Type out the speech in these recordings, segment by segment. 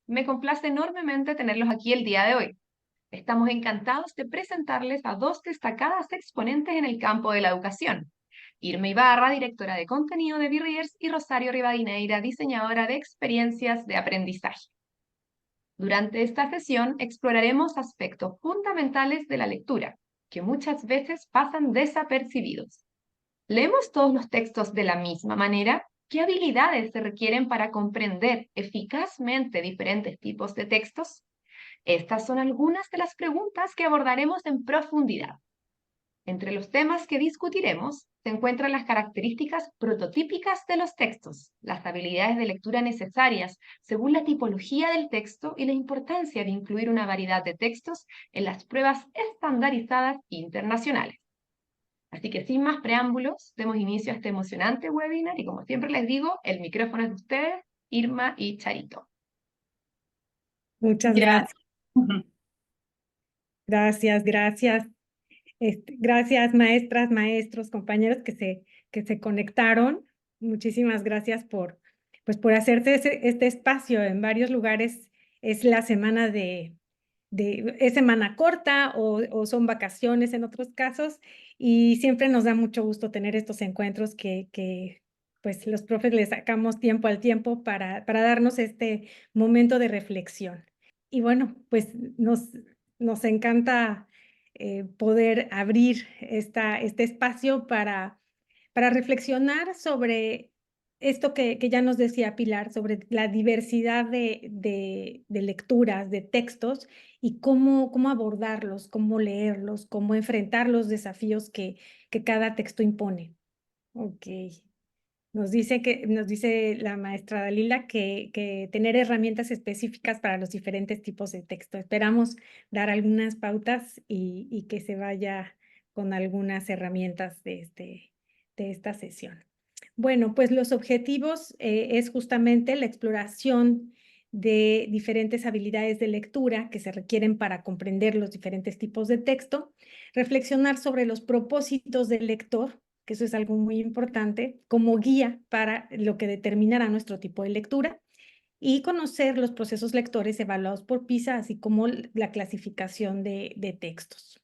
Me complace enormemente tenerlos aquí el día de hoy. Estamos encantados de presentarles a dos destacadas exponentes en el campo de la educación. Irma Ibarra, directora de contenido de Be-Readers, y Rosario Rivadeneira, diseñadora de experiencias de aprendizaje. Durante esta sesión exploraremos aspectos fundamentales de la lectura, que muchas veces pasan desapercibidos. ¿Leemos todos los textos de la misma manera? ¿Qué habilidades se requieren para comprender eficazmente diferentes tipos de textos? Estas son algunas de las preguntas que abordaremos en profundidad. Entre los temas que discutiremos se encuentran las características prototípicas de los textos, las habilidades de lectura necesarias según la tipología del texto y la importancia de incluir una variedad de textos en las pruebas estandarizadas internacionales. Así que sin más preámbulos, demos inicio a este emocionante webinar y como siempre les digo, el micrófono es de ustedes, Irma y Charito. Muchas Ya. gracias. Gracias. Gracias, maestras, maestros, compañeros que se conectaron. Muchísimas gracias por hacerse este espacio. En varios lugares es la semana es semana corta o son vacaciones en otros casos, y siempre nos da mucho gusto tener estos encuentros que pues los profes les sacamos tiempo al tiempo para darnos este momento de reflexión. Y bueno, pues nos encanta poder abrir este espacio para reflexionar sobre esto que ya nos decía Pilar, sobre la diversidad de lecturas, de textos, y cómo abordarlos, cómo leerlos, cómo enfrentar los desafíos que cada texto impone. Ok. Nos dice la maestra Dalila que tener herramientas específicas para los diferentes tipos de texto. Esperamos dar algunas pautas y que se vaya con algunas herramientas de esta sesión. Bueno, pues los objetivos es justamente la exploración de diferentes habilidades de lectura que se requieren para comprender los diferentes tipos de texto, reflexionar sobre los propósitos del lector, que eso es algo muy importante, como guía para lo que determinará nuestro tipo de lectura, y conocer los procesos lectores evaluados por PISA, así como la clasificación de textos.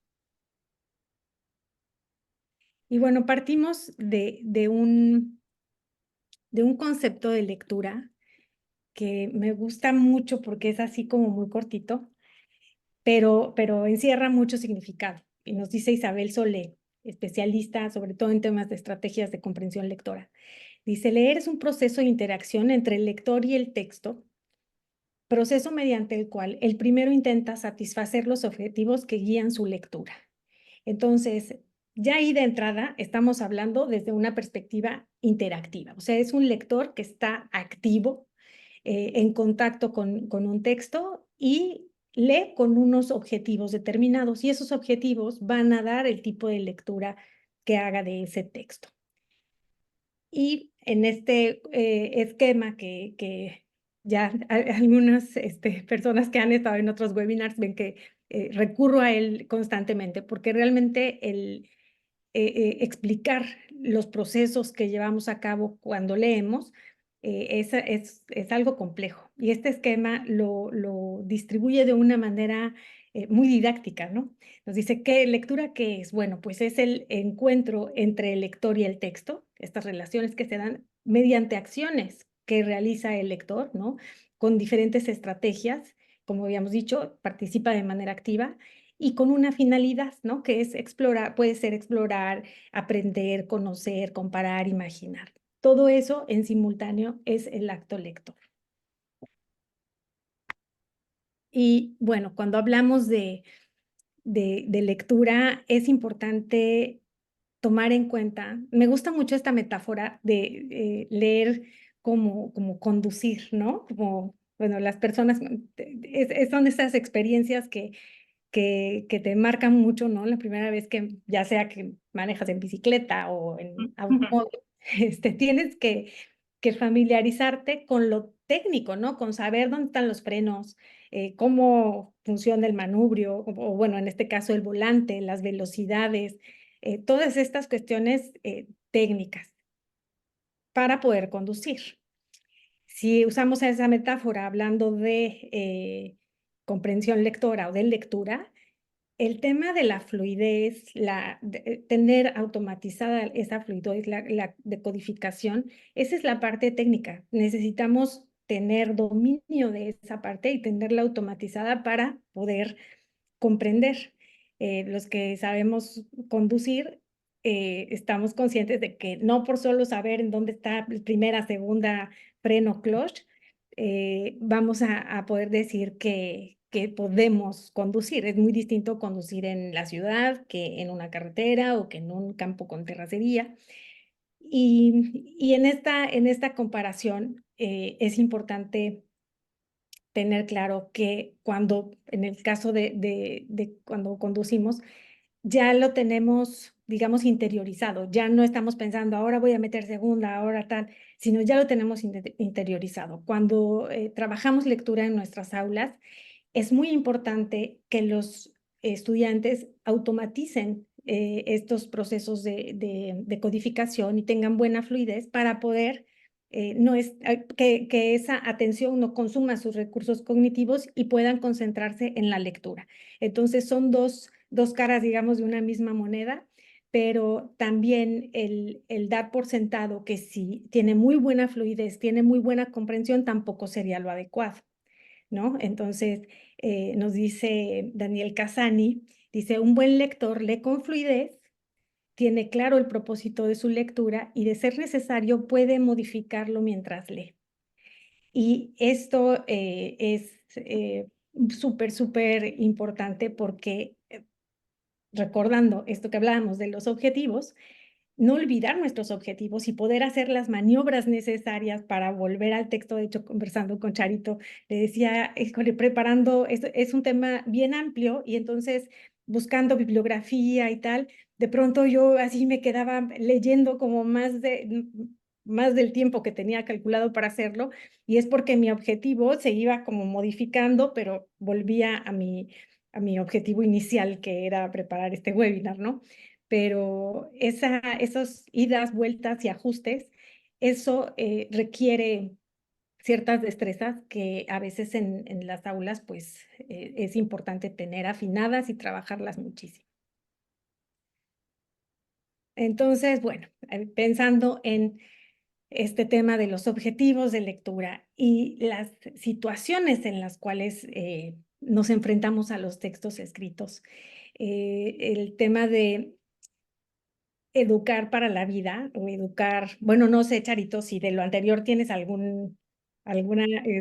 Y bueno, partimos de un concepto de lectura que me gusta mucho porque es así como muy cortito, pero encierra mucho significado. Y nos dice Isabel Solé, especialista sobre todo en temas de estrategias de comprensión lectora. Dice, leer es un proceso de interacción entre el lector y el texto, proceso mediante el cual el primero intenta satisfacer los objetivos que guían su lectura. Entonces, ya ahí de entrada estamos hablando desde una perspectiva interactiva, o sea, es un lector que está activo, en contacto con un texto y lee con unos objetivos determinados, y esos objetivos van a dar el tipo de lectura que haga de ese texto. Y en este esquema que ya algunas personas que han estado en otros webinars ven que recurro a él constantemente, porque realmente el explicar los procesos que llevamos a cabo cuando leemos es algo complejo. Y este esquema lo distribuye de una manera muy didáctica, ¿no? Nos dice, ¿qué lectura qué es? Bueno, pues es el encuentro entre el lector y el texto, estas relaciones que se dan mediante acciones que realiza el lector, ¿no? Con diferentes estrategias, como habíamos dicho, participa de manera activa y con una finalidad, ¿no? Que es explorar, puede ser explorar, aprender, conocer, comparar, imaginar. Todo eso en simultáneo es el acto lector. Y bueno, cuando hablamos de lectura, es importante tomar en cuenta, me gusta mucho esta metáfora de leer como conducir, ¿no? Como, bueno, las personas, son esas experiencias que te marcan mucho, ¿no? La primera vez que, ya sea que manejas en bicicleta o en automóvil, tienes que familiarizarte con lo técnico, ¿no? Con saber dónde están los frenos, cómo funciona el manubrio, o bueno, en este caso el volante, las velocidades, todas estas cuestiones técnicas para poder conducir. Si usamos esa metáfora hablando de comprensión lectora o de lectura, el tema de la fluidez, tener automatizada esa fluidez, la decodificación, esa es la parte técnica. Necesitamos tener dominio de esa parte y tenerla automatizada para poder comprender. Los que sabemos conducir, estamos conscientes de que no por solo saber en dónde está primera, segunda, freno, clutch, vamos a poder decir que podemos conducir. Es muy distinto conducir en la ciudad que en una carretera o que en un campo con terracería. Y en esta comparación es importante tener claro que cuando, en el caso de cuando conducimos, ya lo tenemos, digamos, interiorizado. Ya no estamos pensando, ahora voy a meter segunda, ahora tal, sino ya lo tenemos interiorizado. Cuando trabajamos lectura en nuestras aulas, es muy importante que los estudiantes automaticen estos procesos de codificación y tengan buena fluidez para poder no es, que esa atención no consuma sus recursos cognitivos y puedan concentrarse en la lectura. Entonces son dos caras, digamos, de una misma moneda, pero también el dar por sentado que si tiene muy buena fluidez, tiene muy buena comprensión, tampoco sería lo adecuado, ¿no? Entonces, nos dice Daniel Casani, dice, un buen lector lee con fluidez, tiene claro el propósito de su lectura y de ser necesario puede modificarlo mientras lee. Y esto es súper importante porque recordando esto que hablábamos de los objetivos, no olvidar nuestros objetivos y poder hacer las maniobras necesarias para volver al texto. De hecho, conversando con Charito, le decía, preparando, esto es un tema bien amplio y entonces buscando bibliografía y tal, de pronto yo así me quedaba leyendo como más del tiempo que tenía calculado para hacerlo, y es porque mi objetivo se iba como modificando, pero volvía a mi objetivo inicial, que era preparar este webinar, ¿no? Pero esos idas, vueltas y ajustes, eso requiere ciertas destrezas que a veces en las aulas pues es importante tener afinadas y trabajarlas muchísimo. Entonces, bueno, pensando en este tema de los objetivos de lectura y las situaciones en las cuales nos enfrentamos a los textos escritos, el tema de educar para la vida o educar, bueno, no sé, Charito, si de lo anterior tienes alguna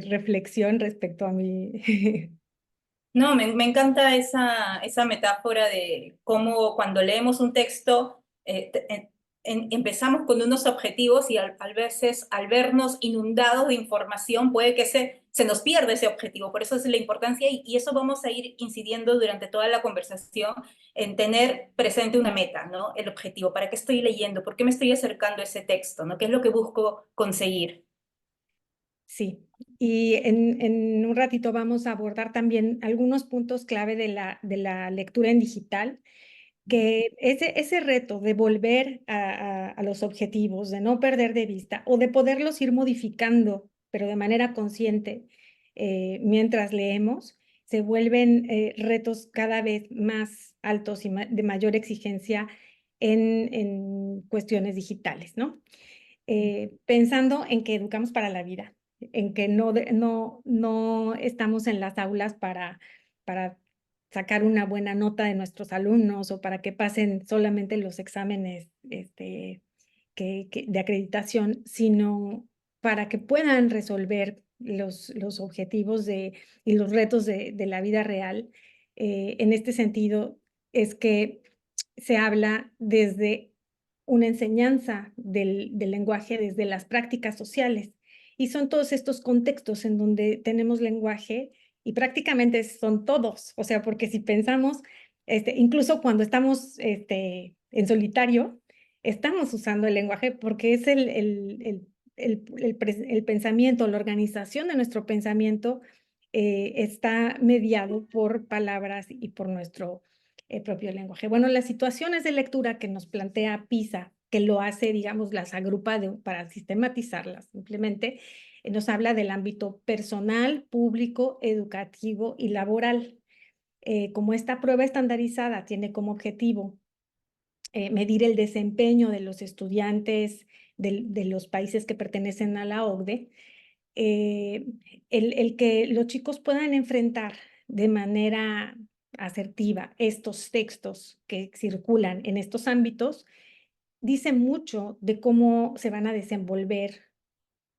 reflexión respecto a mi... No, me encanta esa metáfora de cómo cuando leemos un texto empezamos con unos objetivos y veces al vernos inundados de información puede que se nos pierda ese objetivo. Por eso es la importancia y eso vamos a ir incidiendo durante toda la conversación en tener presente una meta, ¿no? El objetivo, ¿para qué estoy leyendo? ¿Por qué me estoy acercando a ese texto? ¿No? ¿Qué es lo que busco conseguir? Sí, y en un ratito vamos a abordar también algunos puntos clave de la lectura en digital, que ese reto de volver a los objetivos, de no perder de vista o de poderlos ir modificando, pero de manera consciente, mientras leemos, se vuelven retos cada vez más altos y de mayor exigencia en cuestiones digitales, ¿no? Pensando en que educamos para la vida, en que no estamos en las aulas para sacar una buena nota de nuestros alumnos o para que pasen solamente los exámenes de acreditación, sino para que puedan resolver los objetivos y los retos de la vida real. En este sentido, es que se habla desde una enseñanza del lenguaje, desde las prácticas sociales. Y son todos estos contextos en donde tenemos lenguaje y prácticamente son todos, o sea, porque si pensamos, incluso cuando estamos en solitario, estamos usando el lenguaje porque es el pensamiento, la organización de nuestro pensamiento está mediado por palabras y por nuestro propio lenguaje. Bueno, las situaciones de lectura que nos plantea PISA, que lo hace, digamos, las agrupa para sistematizarlas simplemente, nos habla del ámbito personal, público, educativo y laboral. Como esta prueba estandarizada tiene como objetivo medir el desempeño de los estudiantes de los países que pertenecen a la OCDE, el que los chicos puedan enfrentar de manera asertiva estos textos que circulan en estos ámbitos, dice mucho de cómo se van a desenvolver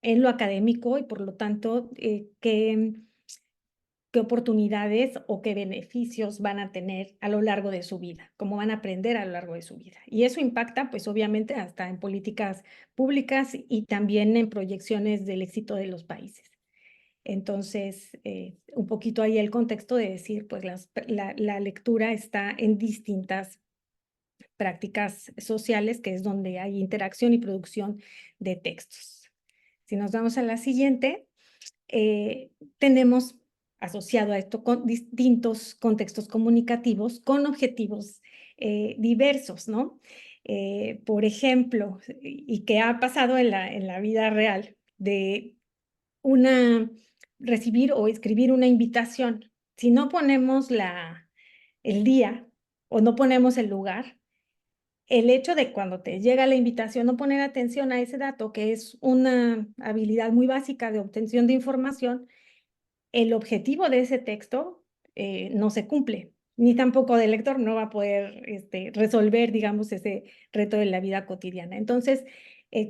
en lo académico y por lo tanto qué oportunidades o qué beneficios van a tener a lo largo de su vida, cómo van a aprender a lo largo de su vida. Y eso impacta, pues obviamente, hasta en políticas públicas y también en proyecciones del éxito de los países. Entonces, un poquito ahí el contexto de decir, pues la lectura está en distintas prácticas sociales, que es donde hay interacción y producción de textos. Si nos vamos a la siguiente, tenemos asociado a esto con distintos contextos comunicativos con objetivos diversos, ¿no? Por ejemplo, y que ha pasado en la vida real, de recibir o escribir una invitación. Si no ponemos el día o no ponemos el lugar, el hecho de cuando te llega la invitación no poner atención a ese dato, que es una habilidad muy básica de obtención de información, el objetivo de ese texto no se cumple, ni tampoco del lector no va a poder resolver, digamos, ese reto de la vida cotidiana. Entonces,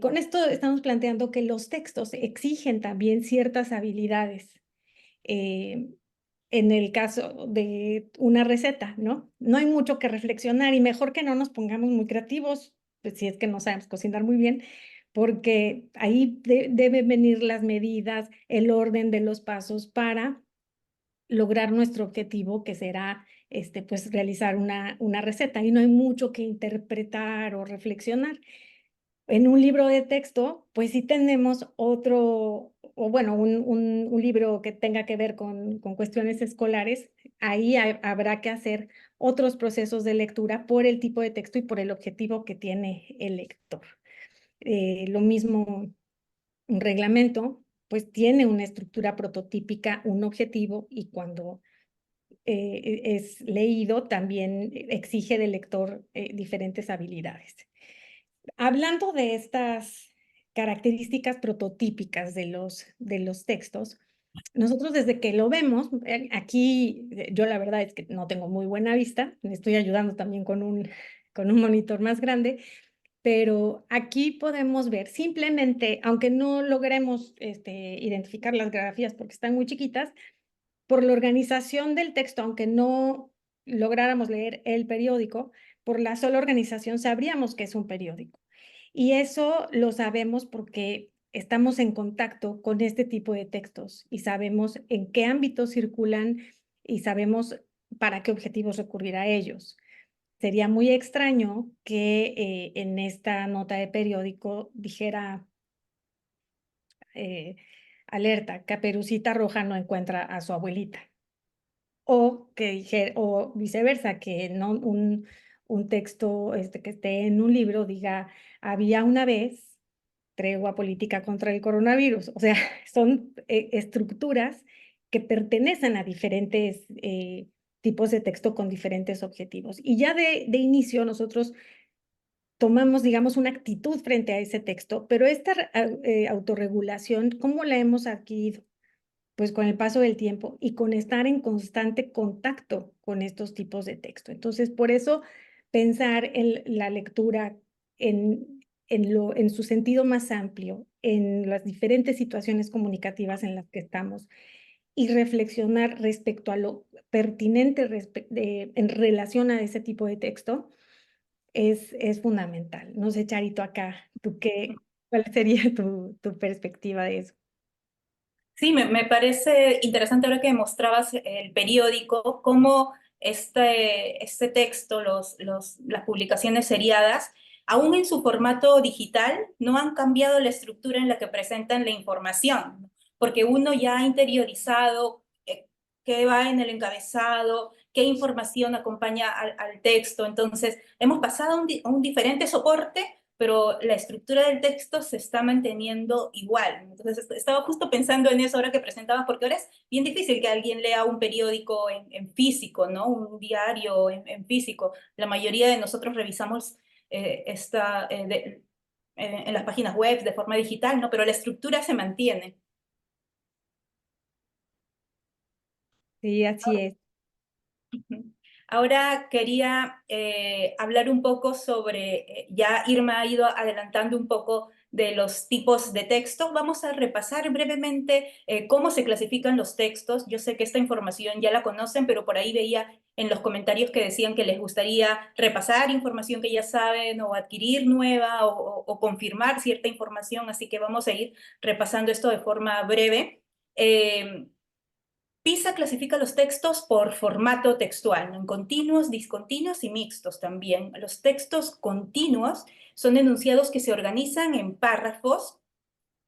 con esto estamos planteando que los textos exigen también ciertas habilidades. En el caso de una receta, ¿no? No hay mucho que reflexionar y mejor que no nos pongamos muy creativos, pues, si es que no sabemos cocinar muy bien, porque ahí deben venir las medidas, el orden de los pasos para lograr nuestro objetivo, que será pues, realizar una receta. Y no hay mucho que interpretar o reflexionar. En un libro de texto, pues sí tenemos otro, o bueno, un libro que tenga que ver con cuestiones escolares, ahí habrá que hacer otros procesos de lectura por el tipo de texto y por el objetivo que tiene el lector. Lo mismo, un reglamento, pues tiene una estructura prototípica, un objetivo, y cuando es leído también exige del lector diferentes habilidades. Hablando de estas características prototípicas de los textos, nosotros desde que lo vemos, aquí yo la verdad es que no tengo muy buena vista, me estoy ayudando también con un monitor más grande, pero aquí podemos ver simplemente, aunque no logremos identificar las grafías porque están muy chiquitas, por la organización del texto, aunque no lográramos leer el periódico, por la sola organización sabríamos que es un periódico. Y eso lo sabemos porque estamos en contacto con este tipo de textos y sabemos en qué ámbitos circulan y sabemos para qué objetivos recurrir a ellos. Sería muy extraño que en esta nota de periódico dijera alerta, Caperucita Roja no encuentra a su abuelita. O viceversa, que no un texto que esté en un libro diga, había una vez tregua política contra el coronavirus. O sea, son estructuras que pertenecen a diferentes tipos de texto con diferentes objetivos. Y ya de inicio nosotros tomamos, digamos, una actitud frente a ese texto, pero esta autorregulación, ¿cómo la hemos adquirido? Pues con el paso del tiempo y con estar en constante contacto con estos tipos de texto. Entonces, por eso pensar en la lectura en su sentido más amplio, en las diferentes situaciones comunicativas en las que estamos y reflexionar respecto a lo pertinente en relación a ese tipo de texto es fundamental. No sé, Charito, acá, ¿cuál sería tu perspectiva de eso? Sí, me parece interesante ahora que mostrabas el periódico, cómo este texto, las publicaciones seriadas, aún en su formato digital, no han cambiado la estructura en la que presentan la información, porque uno ya ha interiorizado qué va en el encabezado, qué información acompaña al texto. Entonces, hemos pasado a un diferente soporte, pero la estructura del texto se está manteniendo igual. Entonces, estaba justo pensando en eso ahora que presentabas, porque ahora es bien difícil que alguien lea un periódico en físico, ¿no? Un diario en físico. La mayoría de nosotros revisamos en las páginas web de forma digital, ¿no? Pero la estructura se mantiene. Sí, así es. Ahora quería hablar un poco sobre, ya Irma ha ido adelantando un poco de los tipos de texto. Vamos a repasar brevemente cómo se clasifican los textos. Yo sé que esta información ya la conocen, pero por ahí veía en los comentarios que decían que les gustaría repasar información que ya saben o adquirir nueva o confirmar cierta información, así que vamos a ir repasando esto de forma breve. PISA clasifica los textos por formato textual, ¿no? En continuos, discontinuos y mixtos también. Los textos continuos son enunciados que se organizan en párrafos.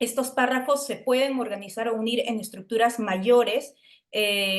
Estos párrafos se pueden organizar o unir en estructuras mayores,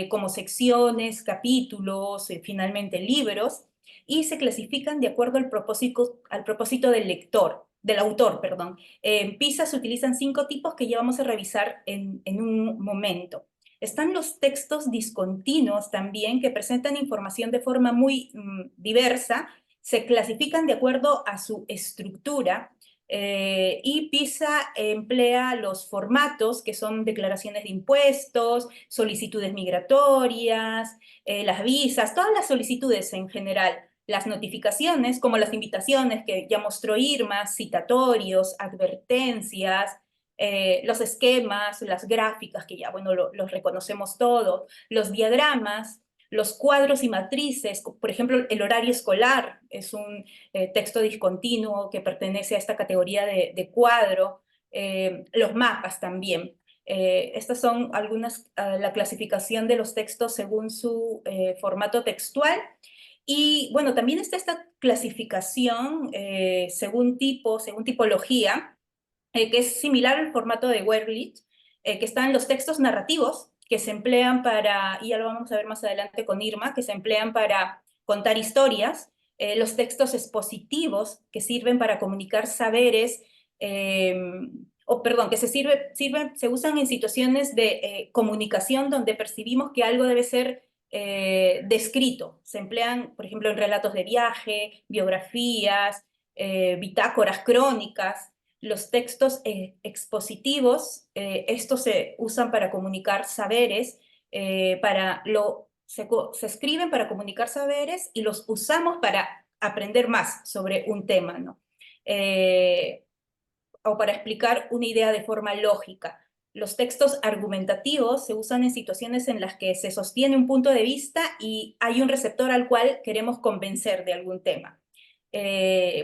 como secciones, capítulos, finalmente libros, y se clasifican de acuerdo al propósito del autor, perdón. En PISA se utilizan 5 tipos que ya vamos a revisar en un momento. Están los textos discontinuos también, que presentan información de forma muy diversa, se clasifican de acuerdo a su estructura, y PISA emplea los formatos que son declaraciones de impuestos, solicitudes migratorias, las visas, todas las solicitudes en general, las notificaciones como las invitaciones que ya mostró Irma, citatorios, advertencias, los esquemas, las gráficas, que ya, bueno, los reconocemos todos, los diagramas, los cuadros y matrices, por ejemplo, el horario escolar es un texto discontinuo que pertenece a esta categoría de cuadro, los mapas también. Estas son algunas, la clasificación de los textos según su formato textual. Y bueno, también está esta clasificación según tipo, según tipología, que es similar al formato de Wordlit, que están los textos narrativos, que se emplean para, y ya lo vamos a ver más adelante con Irma, que se emplean para contar historias, los textos expositivos, que sirven para comunicar saberes, perdón, que se usan en situaciones de comunicación donde percibimos que algo debe ser descrito. Se emplean, por ejemplo, en relatos de viaje, biografías, bitácoras, crónicas. Los textos expositivos, estos se usan para comunicar saberes, se escriben para comunicar saberes y los usamos para aprender más sobre un tema, ¿no? O para explicar una idea de forma lógica. Los textos argumentativos se usan en situaciones en las que se sostiene un punto de vista y hay un receptor al cual queremos convencer de algún tema.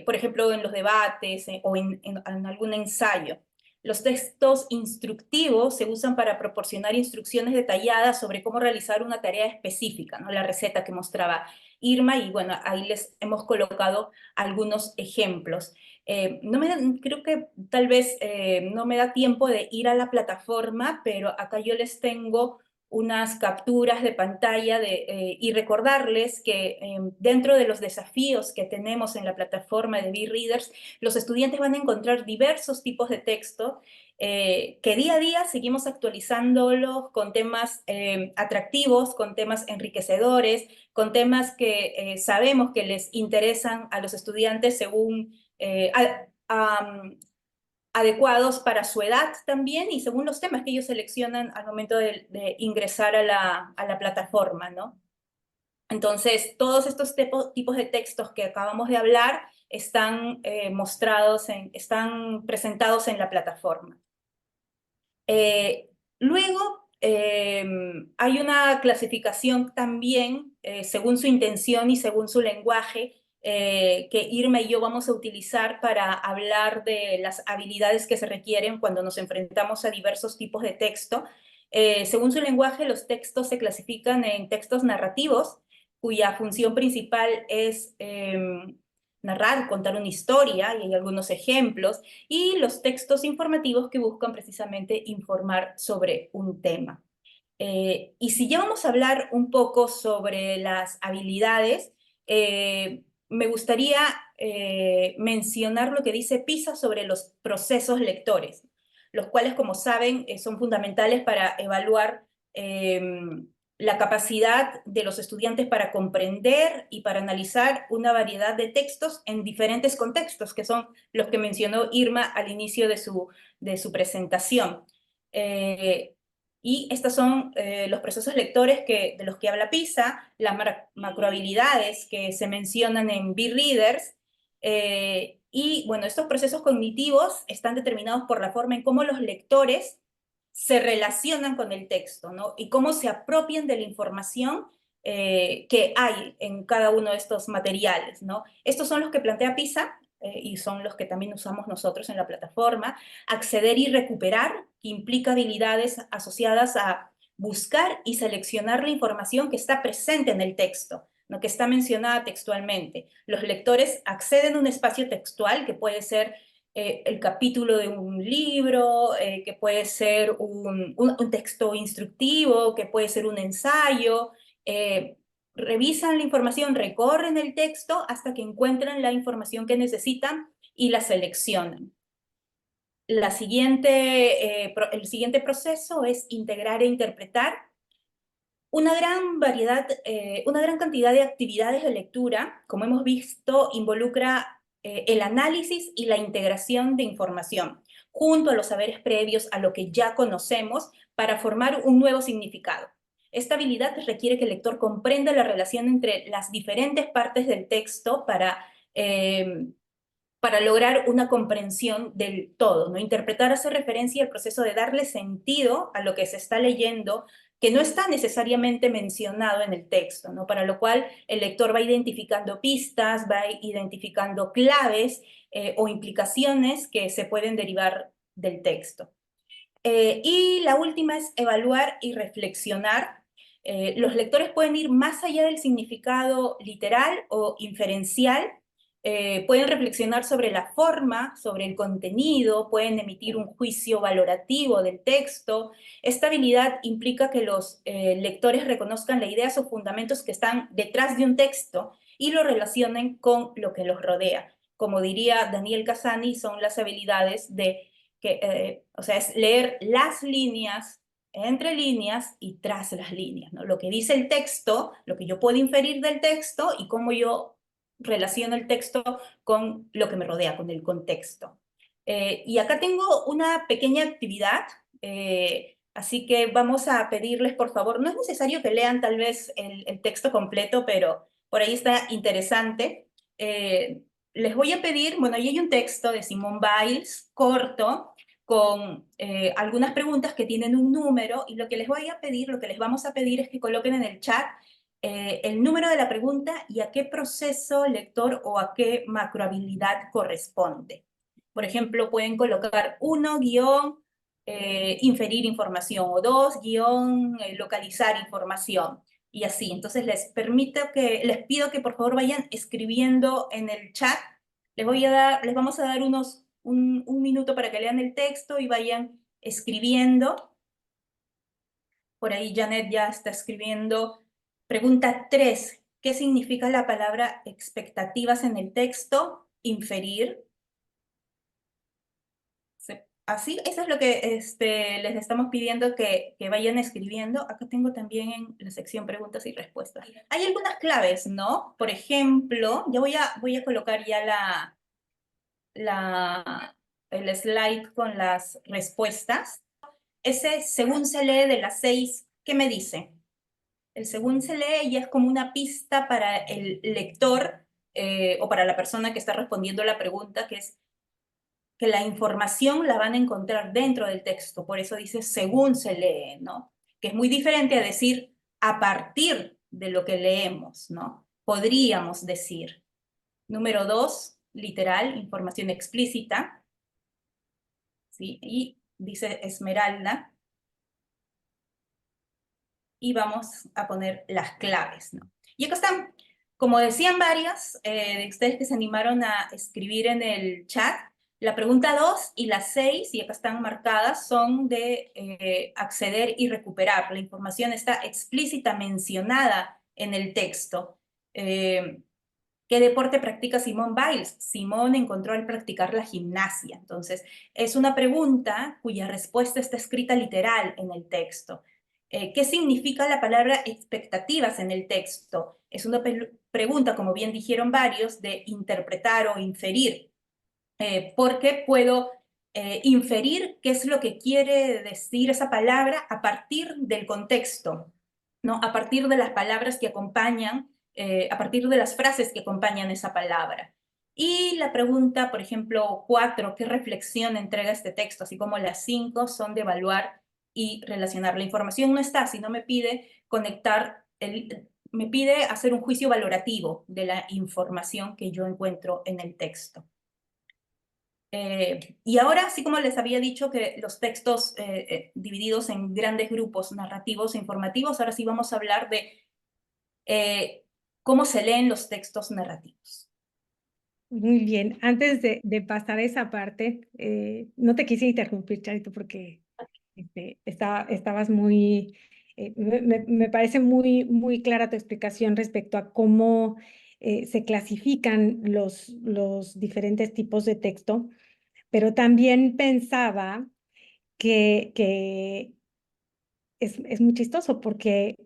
Por ejemplo, en los debates o en algún ensayo. Los textos instructivos se usan para proporcionar instrucciones detalladas sobre cómo realizar una tarea específica, ¿no? La receta que mostraba Irma, y bueno, ahí les hemos colocado algunos ejemplos. Creo que tal vez no me da tiempo de ir a la plataforma, pero acá yo les tengo unas capturas de pantalla y recordarles que dentro de los desafíos que tenemos en la plataforma de BeReaders, los estudiantes van a encontrar diversos tipos de texto que día a día seguimos actualizándolos con temas atractivos, con temas enriquecedores, con temas que sabemos que les interesan a los estudiantes según adecuados para su edad también y según los temas que ellos seleccionan al momento de ingresar a la plataforma, ¿no? Entonces, todos estos tipos de textos que acabamos de hablar están están presentados en la plataforma. Luego, hay una clasificación también según su intención y según su lenguaje, que Irma y yo vamos a utilizar para hablar de las habilidades que se requieren cuando nos enfrentamos a diversos tipos de texto. Según su lenguaje, los textos se clasifican en textos narrativos, cuya función principal es narrar, contar una historia, y hay algunos ejemplos, y los textos informativos que buscan precisamente informar sobre un tema. Y si ya vamos a hablar un poco sobre las habilidades, me gustaría mencionar lo que dice PISA sobre los procesos lectores, los cuales, como saben, son fundamentales para evaluar la capacidad de los estudiantes para comprender y para analizar una variedad de textos en diferentes contextos, que son los que mencionó Irma al inicio de su presentación. Y estos son los procesos lectores de los que habla PISA, las macrohabilidades que se mencionan en B-Readers, y bueno, estos procesos cognitivos están determinados por la forma en cómo los lectores se relacionan con el texto, ¿no? Y cómo se apropian de la información que hay en cada uno de estos materiales, ¿no? Estos son los que plantea PISA, y son los que también usamos nosotros en la plataforma. Acceder y recuperar, que implica habilidades asociadas a buscar y seleccionar la información que está presente en el texto, ¿no? Que está mencionada textualmente. Los lectores acceden a un espacio textual que puede ser el capítulo de un libro, que puede ser un texto instructivo, que puede ser un ensayo. Revisan la información, recorren el texto hasta que encuentran la información que necesitan y la seleccionan. El siguiente proceso es integrar e interpretar. Una gran cantidad de actividades de lectura, como hemos visto, involucra el análisis y la integración de información, junto a los saberes previos a lo que ya conocemos, para formar un nuevo significado. Esta habilidad requiere que el lector comprenda la relación entre las diferentes partes del texto para lograr una comprensión del todo, ¿no? Interpretar hace referencia al proceso de darle sentido a lo que se está leyendo, que no está necesariamente mencionado en el texto, ¿no? Para lo cual el lector va identificando pistas, va identificando claves o implicaciones que se pueden derivar del texto. Y la última es evaluar y reflexionar. Los lectores pueden ir más allá del significado literal o inferencial. Pueden reflexionar sobre la forma, sobre el contenido, pueden emitir un juicio valorativo del texto. Esta habilidad implica que los lectores reconozcan las ideas o fundamentos que están detrás de un texto y lo relacionen con lo que los rodea. Como diría Daniel Cassani, son las habilidades o sea, es leer las líneas, entre líneas y tras las líneas, ¿no? Lo que dice el texto, lo que yo puedo inferir del texto y cómo yo relaciono el texto con lo que me rodea, con el contexto. Y acá tengo una pequeña actividad, así que vamos a pedirles, por favor, no es necesario que lean tal vez el texto completo, pero por ahí está interesante. Les voy a pedir, bueno, ahí hay un texto de Simone Biles, corto, con algunas preguntas que tienen un número, y lo que les voy a pedir, lo que les vamos a pedir es que coloquen en el chat el número de la pregunta y a qué proceso lector o a qué macrohabilidad corresponde. Por ejemplo, pueden colocar 1 guión inferir información o 2 guión localizar información y así. Entonces les pido que por favor vayan escribiendo en el chat. Les vamos a dar un minuto para que lean el texto y vayan escribiendo. Por ahí Janet ya está escribiendo. Pregunta 3. ¿Qué significa la palabra expectativas en el texto? Inferir. Así, eso es lo que les estamos pidiendo que vayan escribiendo. Acá tengo también en la sección preguntas y respuestas. Hay algunas claves, ¿no? Por ejemplo, ya voy a colocar ya el slide con las respuestas. Ese según se lee de las 6, ¿qué me dice? El según se lee ya es como una pista para el lector o para la persona que está respondiendo la pregunta, que es que la información la van a encontrar dentro del texto. Por eso dice según se lee, ¿no? Que es muy diferente a decir a partir de lo que leemos, ¿no? Podríamos decir. Número 2, literal, información explícita. ¿Sí? Y dice Esmeralda. Y vamos a poner las claves, ¿no? Y acá están. Como decían varios de ustedes que se animaron a escribir en el chat, la pregunta 2 y la 6, y acá están marcadas, son de acceder y recuperar. La información está explícita mencionada en el texto. ¿Qué deporte practica Simone Biles? Simone encontró al practicar la gimnasia. Entonces, es una pregunta cuya respuesta está escrita literal en el texto. ¿Qué significa la palabra expectativas en el texto? Es una pregunta, como bien dijeron varios, de interpretar o inferir, porque puedo inferir qué es lo que quiere decir esa palabra a partir del contexto, ¿no? A partir de las palabras que acompañan, a partir de las frases que acompañan esa palabra. Y la pregunta, por ejemplo, 4, ¿qué reflexión entrega este texto? Así como las 5 son de evaluar y relacionar. La información no está, sino me pide conectar, me pide hacer un juicio valorativo de la información que yo encuentro en el texto. Y ahora, así como les había dicho que los textos divididos en grandes grupos narrativos e informativos, ahora sí vamos a hablar de cómo se leen los textos narrativos. Muy bien, antes de pasar a esa parte, no te quise interrumpir, Charito, porque estabas muy, me parece muy clara tu explicación respecto a cómo se clasifican los diferentes tipos de texto, pero también pensaba que es muy chistoso porque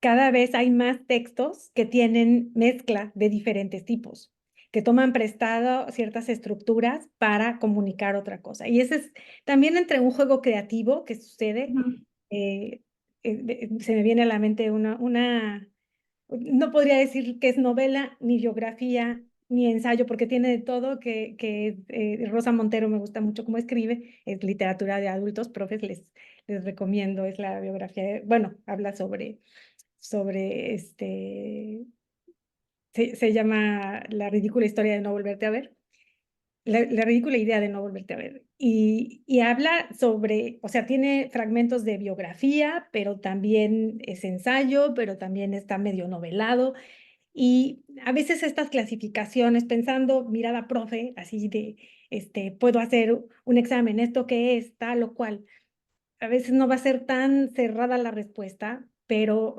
cada vez hay más textos que tienen mezcla de diferentes tipos, que toman prestado ciertas estructuras para comunicar otra cosa. Y ese es también entre un juego creativo que sucede. Se me viene a la mente no podría decir que es novela, ni biografía, ni ensayo, porque tiene de todo, que Rosa Montero me gusta mucho cómo escribe, es literatura de adultos, profes, les recomiendo, es la biografía, bueno, habla sobre se llama La ridícula historia de no volverte a ver, la ridícula idea de no volverte a ver. Y habla sobre, o sea, tiene fragmentos de biografía, pero también es ensayo, pero también está medio novelado. Y a veces estas clasificaciones, pensando, mirada profe, así de, puedo hacer un examen, ¿esto qué es? Tal o cual. A veces no va a ser tan cerrada la respuesta, pero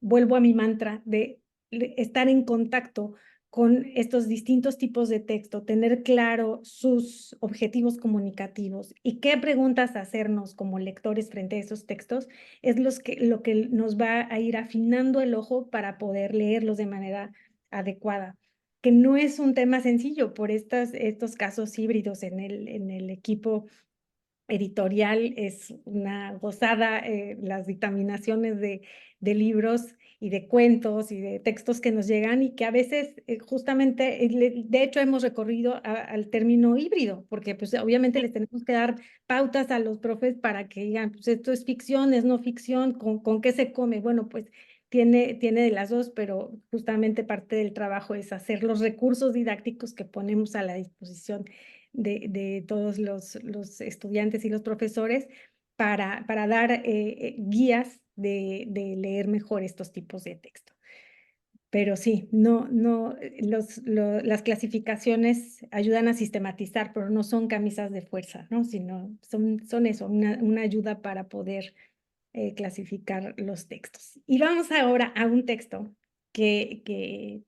vuelvo a mi mantra de estar en contacto con estos distintos tipos de texto, tener claro sus objetivos comunicativos y qué preguntas hacernos como lectores frente a esos textos es lo que nos va a ir afinando el ojo para poder leerlos de manera adecuada, que no es un tema sencillo por estos casos híbridos en el equipo editorial. Es una gozada, las dictaminaciones de libros y de cuentos y de textos que nos llegan y que a veces justamente, de hecho hemos recorrido al término híbrido, porque pues obviamente les tenemos que dar pautas a los profes para que digan, pues esto es ficción, es no ficción, ¿con qué se come? Bueno, pues tiene de las dos, pero justamente parte del trabajo es hacer los recursos didácticos que ponemos a la disposición de todos los estudiantes y los profesores para dar guías de leer mejor estos tipos de texto. Pero sí, las clasificaciones ayudan a sistematizar, pero no son camisas de fuerza, ¿no? Sino son eso, una ayuda para poder clasificar los textos. Y vamos ahora a un texto que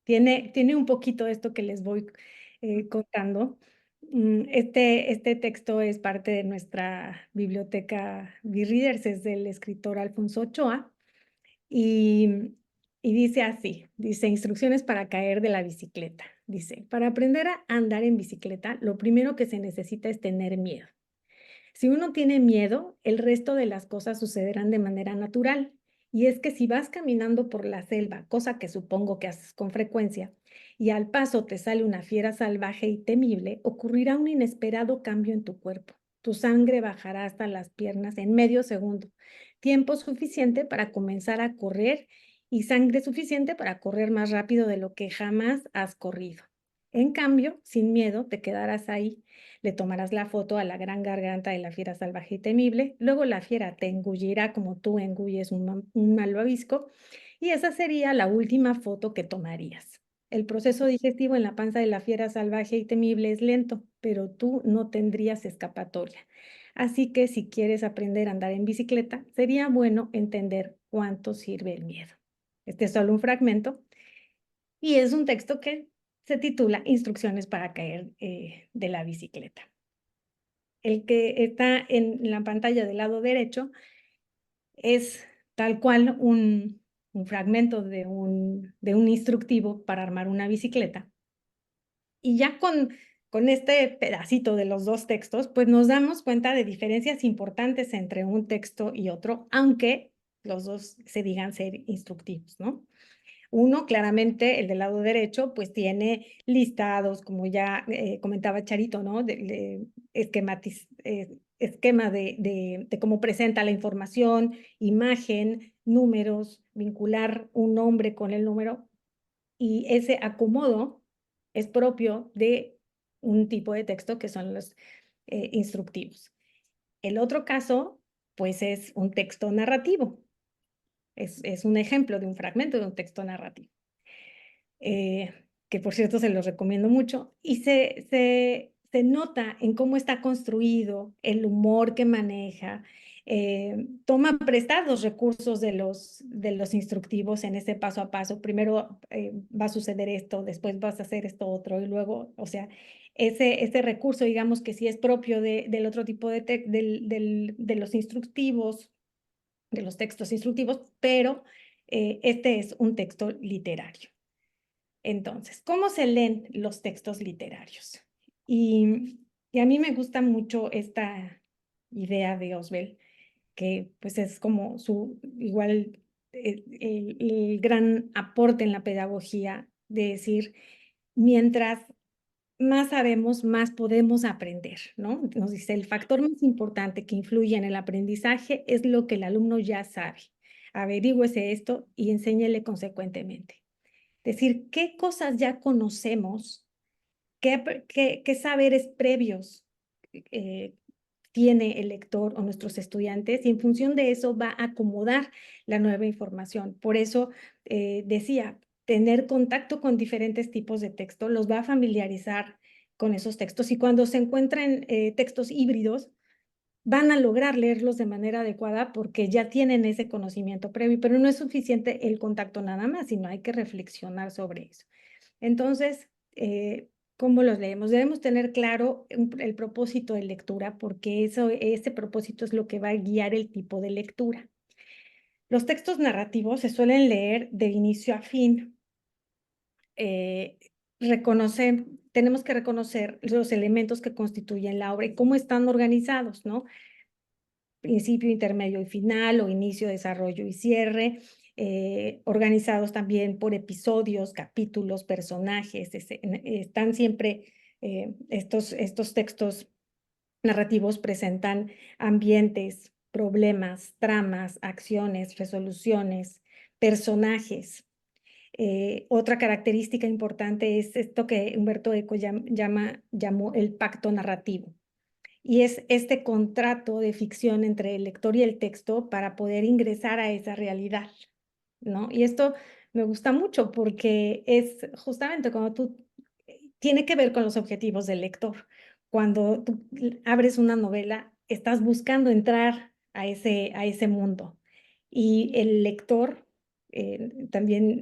tiene un poquito esto que les voy contando. Este texto es parte de nuestra biblioteca Readers, es del escritor Alfonso Ochoa, y dice así, dice, instrucciones para caer de la bicicleta. Dice, para aprender a andar en bicicleta, lo primero que se necesita es tener miedo. Si uno tiene miedo, el resto de las cosas sucederán de manera natural. Y es que si vas caminando por la selva, cosa que supongo que haces con frecuencia, y al paso te sale una fiera salvaje y temible, ocurrirá un inesperado cambio en tu cuerpo. Tu sangre bajará hasta las piernas en medio segundo, tiempo suficiente para comenzar a correr y sangre suficiente para correr más rápido de lo que jamás has corrido. En cambio, sin miedo, te quedarás ahí, le tomarás la foto a la gran garganta de la fiera salvaje y temible, luego la fiera te engullirá como tú engulles un malvavisco, y esa sería la última foto que tomarías. El proceso digestivo en la panza de la fiera salvaje y temible es lento, pero tú no tendrías escapatoria. Así que si quieres aprender a andar en bicicleta, sería bueno entender cuánto sirve el miedo. Este es solo un fragmento, Y es un texto que se titula Instrucciones para caer de la bicicleta. El que está en la pantalla del lado derecho es tal cual un fragmento de un instructivo para armar una bicicleta. Y ya con este pedacito de los dos textos, pues nos damos cuenta de diferencias importantes entre un texto y otro, aunque los dos se digan ser instructivos, ¿no? Uno, claramente, el del lado derecho, pues tiene listados, como ya comentaba Charito, ¿no? Esquema de cómo presenta la información, imagen, números, vincular un nombre con el número, y ese acomodo es propio de un tipo de texto que son los instructivos. El otro caso, pues es un texto narrativo. Es un ejemplo de un fragmento de un texto narrativo. Que por cierto se los recomiendo mucho, y se nota en cómo está construido, el humor que maneja, toma prestados recursos de los instructivos en ese paso a paso. Primero va a suceder esto, después vas a hacer esto otro, y luego, o sea, ese recurso, digamos que sí es propio del otro tipo de los instructivos, de los textos instructivos, pero este es un texto literario. Entonces, ¿cómo se leen los textos literarios? Y a mí me gusta mucho esta idea de Auswell, que pues es como igual el gran aporte en la pedagogía de decir, mientras más sabemos, más podemos aprender, ¿no? Nos dice, el factor más importante que influye en el aprendizaje es lo que el alumno ya sabe. Averígüese esto y enséñele consecuentemente. Decir, ¿qué cosas ya conocemos? ¿Qué saberes previos tiene el lector o nuestros estudiantes? Y en función de eso va a acomodar la nueva información. Por eso decía, tener contacto con diferentes tipos de texto los va a familiarizar con esos textos. Y cuando se encuentran textos híbridos, van a lograr leerlos de manera adecuada porque ya tienen ese conocimiento previo, pero no es suficiente el contacto nada más, sino hay que reflexionar sobre eso. Entonces, ¿cómo los leemos? Debemos tener claro el propósito de lectura, porque ese propósito es lo que va a guiar el tipo de lectura. Los textos narrativos se suelen leer de inicio a fin. Tenemos que reconocer los elementos que constituyen la obra y cómo están organizados, ¿no? Principio, intermedio y final, o inicio, desarrollo y cierre, organizados también por episodios, capítulos, personajes. Están siempre estos textos narrativos presentan ambientes, problemas, tramas, acciones, resoluciones, personajes. Otra característica importante es esto que Humberto Eco llamó el pacto narrativo. Y es este contrato de ficción entre el lector y el texto para poder ingresar a esa realidad, ¿no? Y esto me gusta mucho porque es justamente tiene que ver con los objetivos del lector. Cuando tú abres una novela, estás buscando entrar a ese mundo. Y el lector, también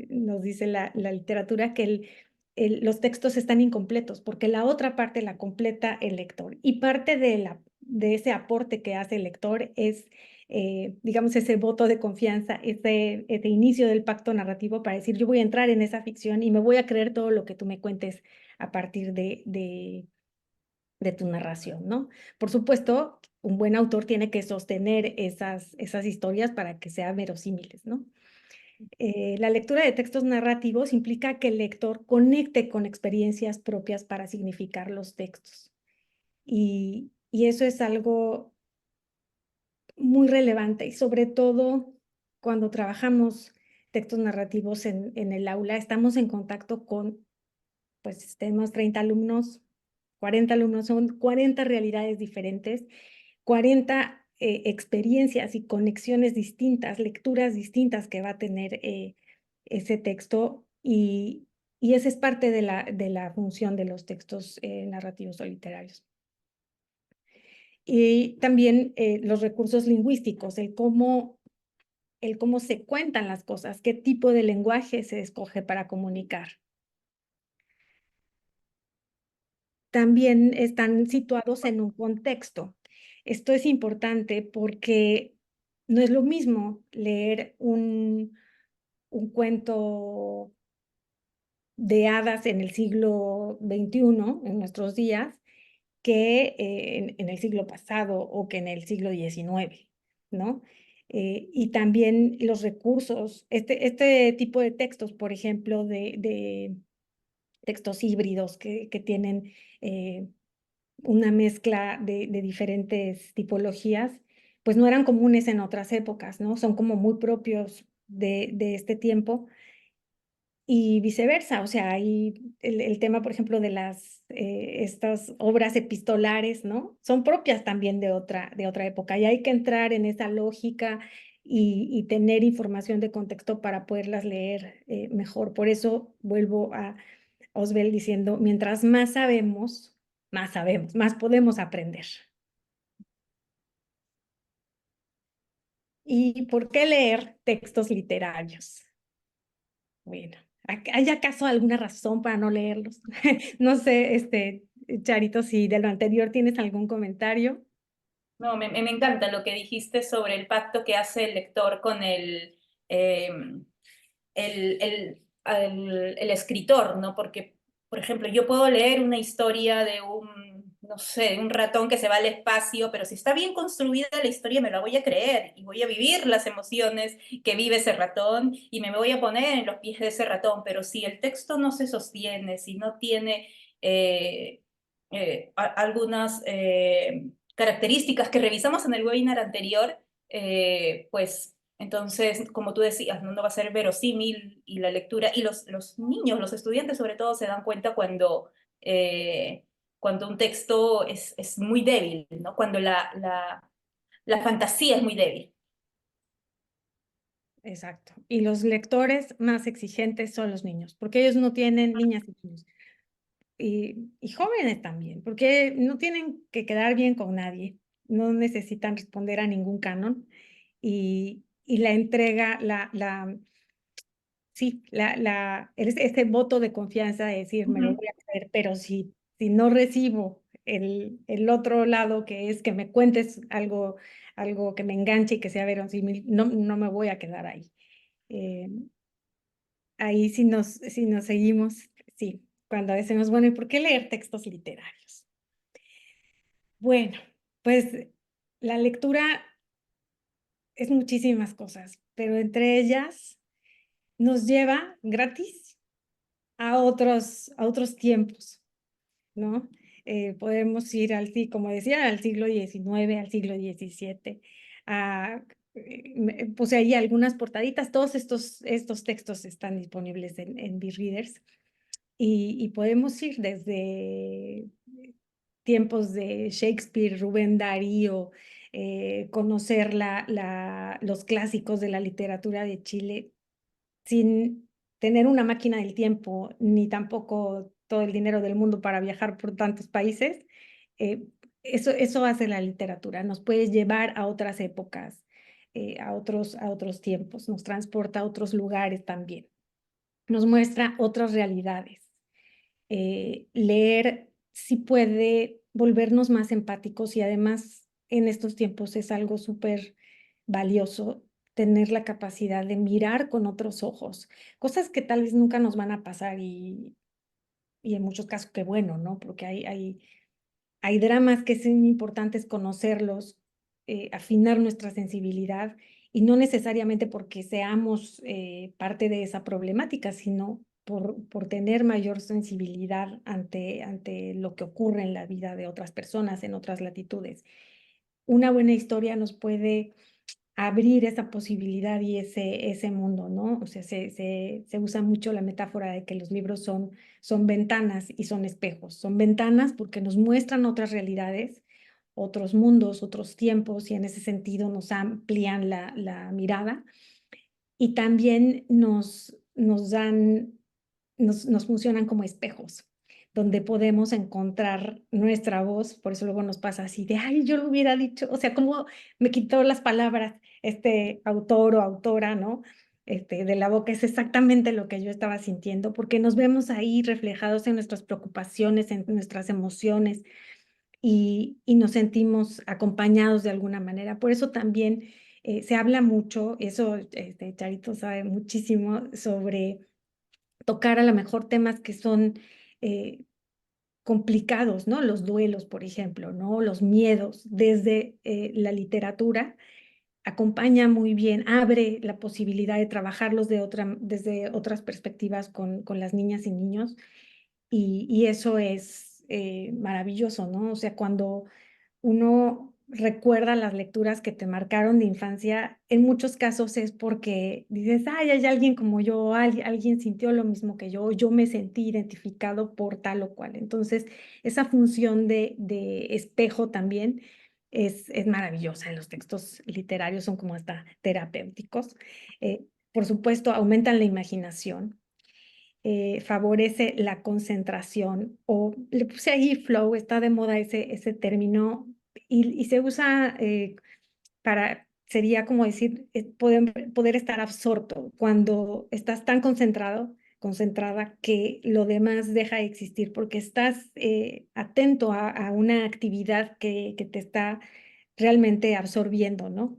nos dice la literatura que los textos están incompletos porque la otra parte la completa el lector. Y parte de ese aporte que hace el lector es, digamos, ese voto de confianza, ese inicio del pacto narrativo para decir, yo voy a entrar en esa ficción y me voy a creer todo lo que tú me cuentes a partir de tu narración, ¿no? Por supuesto, un buen autor tiene que sostener esas historias para que sean verosímiles, ¿no? La lectura de textos narrativos implica que el lector conecte con experiencias propias para significar los textos. Y eso es algo muy relevante, y sobre todo cuando trabajamos textos narrativos en el aula, estamos en contacto con, pues tenemos 30 alumnos, 40 alumnos, son 40 realidades diferentes, 40 experiencias y conexiones distintas, lecturas distintas que va a tener ese texto, y esa es parte de la función de los textos narrativos o literarios. Y también los recursos lingüísticos, el cómo el cómo se cuentan las cosas, qué tipo de lenguaje se escoge para comunicar. También están situados en un contexto. Esto es importante porque no es lo mismo leer un cuento de hadas en el siglo XXI, en nuestros días, que en el siglo pasado o que en el siglo XIX, ¿no? Y también los recursos, este tipo de textos, por ejemplo, de textos híbridos que tienen una mezcla de diferentes tipologías, pues no eran comunes en otras épocas, ¿no? Son como muy propios de este tiempo y viceversa. O sea, hay el tema, por ejemplo, de estas obras epistolares, ¿no? Son propias también de otra época y hay que entrar en esa lógica y tener información de contexto para poderlas leer mejor. Por eso vuelvo a Oswald diciendo, mientras más sabemos, más podemos aprender. ¿Y por qué leer textos literarios? Bueno, ¿hay acaso alguna razón para no leerlos? No sé, Charito, si de lo anterior tienes algún comentario. No, me encanta lo que dijiste sobre el pacto que hace el lector con eh, el escritor, ¿no? Porque, por ejemplo, yo puedo leer una historia de no sé, de un ratón que se va al espacio, pero si está bien construida la historia me la voy a creer y voy a vivir las emociones que vive ese ratón y me voy a poner en los pies de ese ratón, pero si el texto no se sostiene, si no tiene algunas características que revisamos en el webinar anterior, pues entonces, como tú decías, no va a ser verosímil y la lectura, y los niños, los estudiantes sobre todo, se dan cuenta cuando un texto es muy débil, ¿no? Cuando la fantasía es muy débil. Exacto. Y los lectores más exigentes son los niños, porque ellos no tienen niñas y niños. Y jóvenes también, porque no tienen que quedar bien con nadie, no necesitan responder a ningún canon y la entrega, sí, ese voto de confianza de decir, me lo voy a creer, pero si no recibo el otro lado, que es que me cuentes algo que me enganche y que sea verosímil, no me voy a quedar ahí. Ahí si nos seguimos, sí, cuando decimos, bueno, ¿y por qué leer textos literarios? Bueno, pues la lectura es muchísimas cosas, pero entre ellas nos lleva gratis a otros tiempos, ¿no? Podemos ir como decía, al siglo XIX, al siglo XVII, puse ahí algunas portaditas, todos estos textos están disponibles en Readers y podemos ir desde tiempos de Shakespeare, Rubén Darío, conocer los clásicos de la literatura de Chile sin tener una máquina del tiempo, ni tampoco todo el dinero del mundo para viajar por tantos países. Eso hace la literatura, nos puede llevar a otras épocas, a otros tiempos, nos transporta a otros lugares también, nos muestra otras realidades. Leer sí puede volvernos más empáticos y además en estos tiempos es algo súper valioso tener la capacidad de mirar con otros ojos, cosas que tal vez nunca nos van a pasar y en muchos casos qué bueno, ¿no? Porque hay dramas que son importantes conocerlos, afinar nuestra sensibilidad y no necesariamente porque seamos parte de esa problemática, sino por tener mayor sensibilidad ante lo que ocurre en la vida de otras personas en otras latitudes. Una buena historia nos puede abrir esa posibilidad y ese mundo, ¿no? O sea, se usa mucho la metáfora de que los libros son ventanas y son espejos. Son ventanas porque nos muestran otras realidades, otros mundos, otros tiempos y en ese sentido nos amplían la mirada y también nos funcionan como espejos donde podemos encontrar nuestra voz. Por eso luego nos pasa así de, ay, yo lo hubiera dicho, o sea, cómo me quitó las palabras este autor o autora, ¿no? De la boca. Es exactamente lo que yo estaba sintiendo, porque nos vemos ahí reflejados en nuestras preocupaciones, en nuestras emociones, y nos sentimos acompañados de alguna manera. Por eso también se habla mucho, eso Charito sabe muchísimo, sobre tocar a lo mejor temas que son eh, complicados, ¿no? Los duelos, por ejemplo, ¿no? Los miedos desde la literatura acompaña muy bien, abre la posibilidad de trabajarlos desde otras perspectivas con las niñas y niños, y eso es maravilloso, ¿no? O sea, cuando uno recuerda las lecturas que te marcaron de infancia, en muchos casos es porque dices, ay, hay alguien como yo, alguien sintió lo mismo que yo me sentí identificado por tal o cual. Entonces, esa función de espejo también es maravillosa en los textos literarios, son como hasta terapéuticos. Por supuesto, aumentan la imaginación, favorece la concentración, o le puse ahí flow, está de moda ese término, y se usa sería como decir, poder estar absorto cuando estás tan concentrado, concentrada, que lo demás deja de existir, porque estás atento a una actividad que te está realmente absorbiendo, ¿no?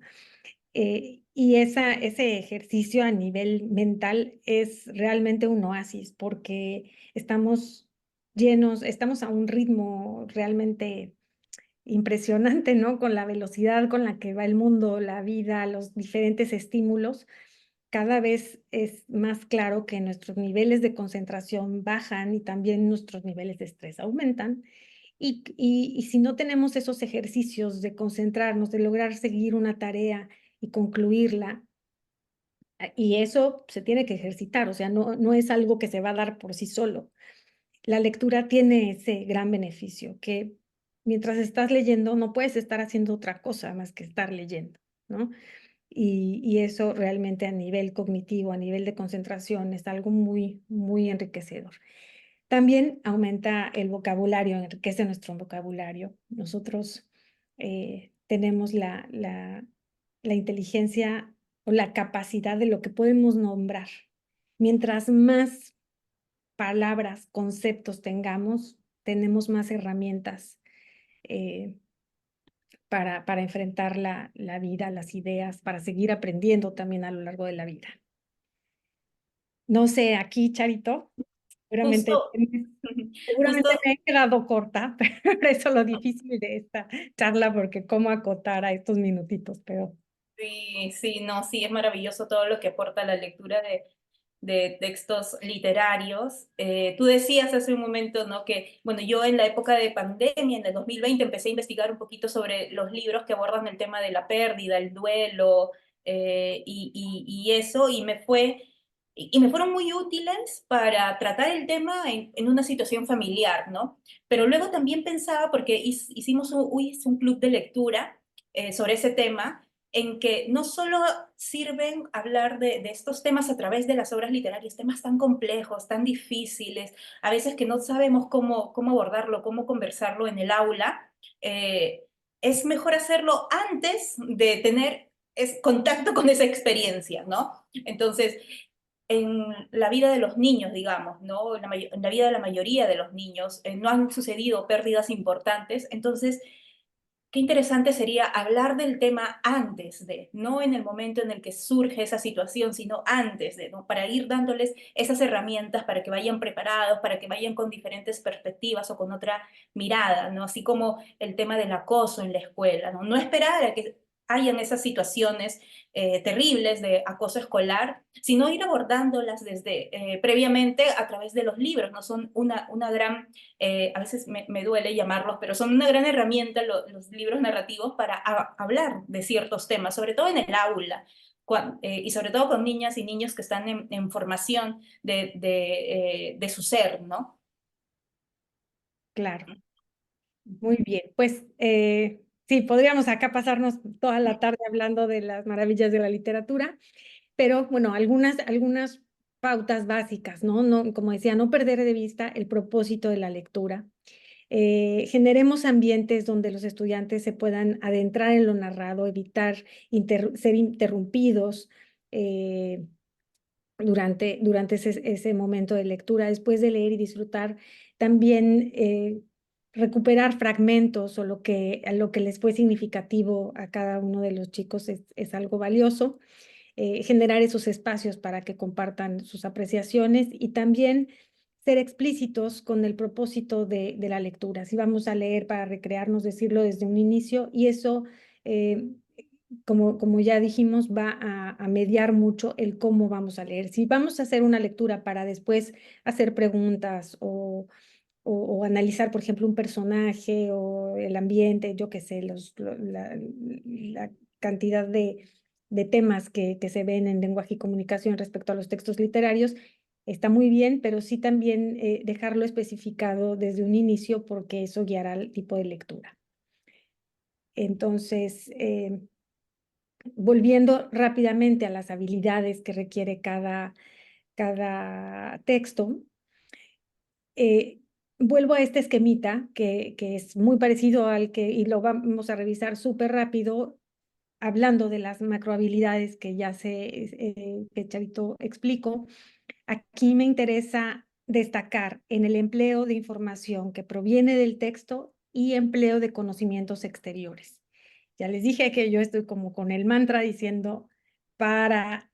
Y ese ejercicio a nivel mental es realmente un oasis, porque estamos llenos, estamos a un ritmo realmente impresionante, ¿no? Con la velocidad con la que va el mundo, la vida, los diferentes estímulos. Cada vez es más claro que nuestros niveles de concentración bajan y también nuestros niveles de estrés aumentan. Y si no tenemos esos ejercicios de concentrarnos, de lograr seguir una tarea y concluirla, y eso se tiene que ejercitar, o sea, no es algo que se va a dar por sí solo. La lectura tiene ese gran beneficio, que mientras estás leyendo no puedes estar haciendo otra cosa más que estar leyendo, ¿no? Y eso realmente a nivel cognitivo, a nivel de concentración, es algo muy, muy enriquecedor. También aumenta el vocabulario, enriquece nuestro vocabulario. Nosotros tenemos la inteligencia o la capacidad de lo que podemos nombrar. Mientras más palabras, conceptos tengamos, tenemos más herramientas eh, para enfrentar la vida, las ideas, para seguir aprendiendo también a lo largo de la vida. No sé, aquí, Charito, seguramente, Justo, seguramente justo, me he quedado corta, pero eso es lo difícil de esta charla, porque cómo acotar a estos minutitos, pero sí, sí, no, sí, es maravilloso todo lo que aporta la lectura de textos literarios. Tú decías hace un momento, ¿no? Que, bueno, yo en la época de pandemia, en el 2020, empecé a investigar un poquito sobre los libros que abordan el tema de la pérdida, el duelo, y eso, y me fueron muy útiles para tratar el tema en una situación familiar, ¿no? Pero luego también pensaba, porque hicimos hice un club de lectura sobre ese tema, en que no solo sirven hablar de estos temas a través de las obras literarias, temas tan complejos, tan difíciles, a veces que no sabemos cómo abordarlo, cómo conversarlo en el aula, es mejor hacerlo antes de tener contacto con esa experiencia, ¿no? Entonces, en la vida de los niños, digamos, ¿no? En la vida de la mayoría de los niños, no han sucedido pérdidas importantes, entonces qué interesante sería hablar del tema antes de, no en el momento en el que surge esa situación, sino antes de, ¿no? Para ir dándoles esas herramientas para que vayan preparados, para que vayan con diferentes perspectivas o con otra mirada, ¿no? Así como el tema del acoso en la escuela, ¿no? No esperar a que hayan esas situaciones terribles de acoso escolar, sino ir abordándolas desde previamente a través de los libros, ¿no? Son una gran a veces me duele llamarlos, pero son una gran herramienta los libros narrativos para hablar de ciertos temas, sobre todo en el aula, y sobre todo con niñas y niños que están en formación de su ser, ¿no? claro, muy bien. Pues sí, podríamos acá pasarnos toda la tarde hablando de las maravillas de la literatura. Pero bueno, algunas pautas básicas, ¿no? No, como decía, no perder de vista el propósito de la lectura. Generemos ambientes donde los estudiantes se puedan adentrar en lo narrado, evitar ser interrumpidos durante ese momento de lectura, después de leer y disfrutar, también recuperar fragmentos o lo que les fue significativo a cada uno de los chicos es algo valioso. Generar esos espacios para que compartan sus apreciaciones y también ser explícitos con el propósito de la lectura. Si vamos a leer para recrearnos, decirlo desde un inicio, y eso, como ya dijimos, va a mediar mucho el cómo vamos a leer. Si vamos a hacer una lectura para después hacer preguntas o analizar, por ejemplo, un personaje o el ambiente, yo qué sé, la cantidad de temas que se ven en lenguaje y comunicación respecto a los textos literarios, está muy bien, pero sí también dejarlo especificado desde un inicio porque eso guiará el tipo de lectura. Entonces, volviendo rápidamente a las habilidades que requiere cada texto, vuelvo a este esquemita que es muy parecido y lo vamos a revisar súper rápido, hablando de las macrohabilidades que que Chavito explicó. Aquí me interesa destacar en el empleo de información que proviene del texto y empleo de conocimientos exteriores. Ya les dije que yo estoy como con el mantra diciendo para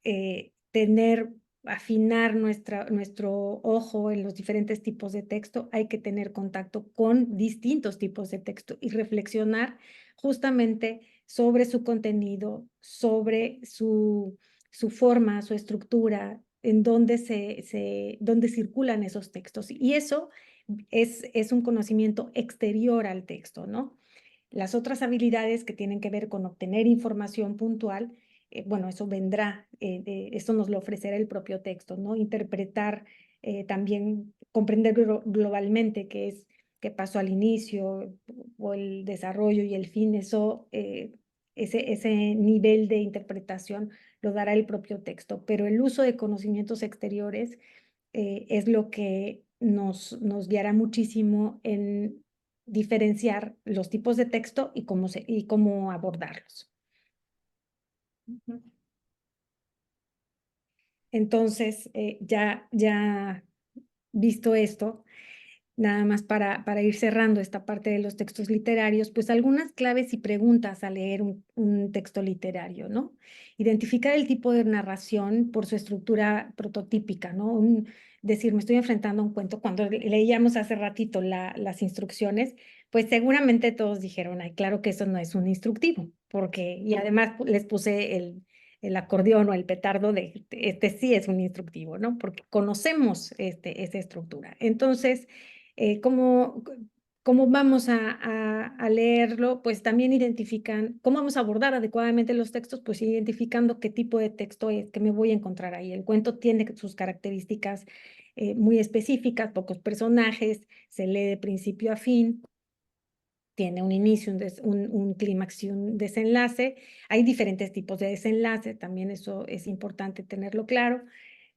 afinar nuestro ojo en los diferentes tipos de texto, hay que tener contacto con distintos tipos de texto y reflexionar justamente sobre su contenido, sobre su forma, su estructura, en dónde circulan esos textos. Y eso es un conocimiento exterior al texto, ¿no? Las otras habilidades que tienen que ver con obtener información puntual, bueno, eso vendrá, eso nos lo ofrecerá el propio texto, ¿no? Interpretar, también comprender globalmente qué pasó al inicio o el desarrollo y el fin, eso, ese nivel de interpretación lo dará el propio texto, pero el uso de conocimientos exteriores es lo que nos guiará muchísimo en diferenciar los tipos de texto y cómo abordarlos. Entonces, ya visto esto, nada más para ir cerrando esta parte de los textos literarios, pues algunas claves y preguntas al leer un texto literario, ¿no? Identificar el tipo de narración por su estructura prototípica, ¿no? Decir, me estoy enfrentando a un cuento. Cuando leíamos hace ratito las instrucciones, pues seguramente todos dijeron, ay, claro que eso no es un instructivo, y además les puse el acordeón o el petardo este sí es un instructivo, ¿no? Porque conocemos esa estructura. Entonces, ¿cómo vamos a leerlo? Pues también identifican, ¿cómo vamos a abordar adecuadamente los textos? Pues identificando qué tipo de texto es, que me voy a encontrar ahí. El cuento tiene sus características muy específicas, pocos personajes, se lee de principio a fin, tiene un inicio, un clímax y un desenlace. Hay diferentes tipos de desenlace, también eso es importante tenerlo claro.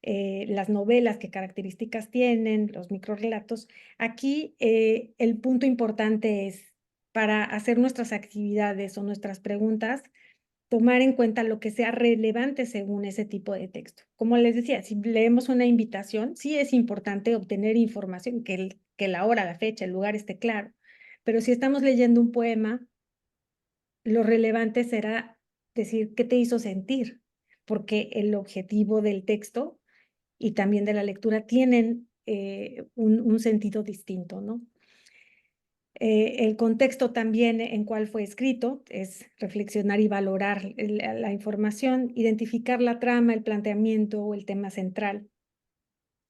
Las novelas, qué características tienen, los microrrelatos. Aquí el punto importante es, para hacer nuestras actividades o nuestras preguntas, tomar en cuenta lo que sea relevante según ese tipo de texto. Como les decía, si leemos una invitación, sí es importante obtener información, que la hora, la fecha, el lugar esté claro. Pero si estamos leyendo un poema, lo relevante será decir qué te hizo sentir, porque el objetivo del texto y también de la lectura tienen un sentido distinto, ¿no? El contexto también en cuál fue escrito es reflexionar y valorar la información, identificar la trama, el planteamiento o el tema central.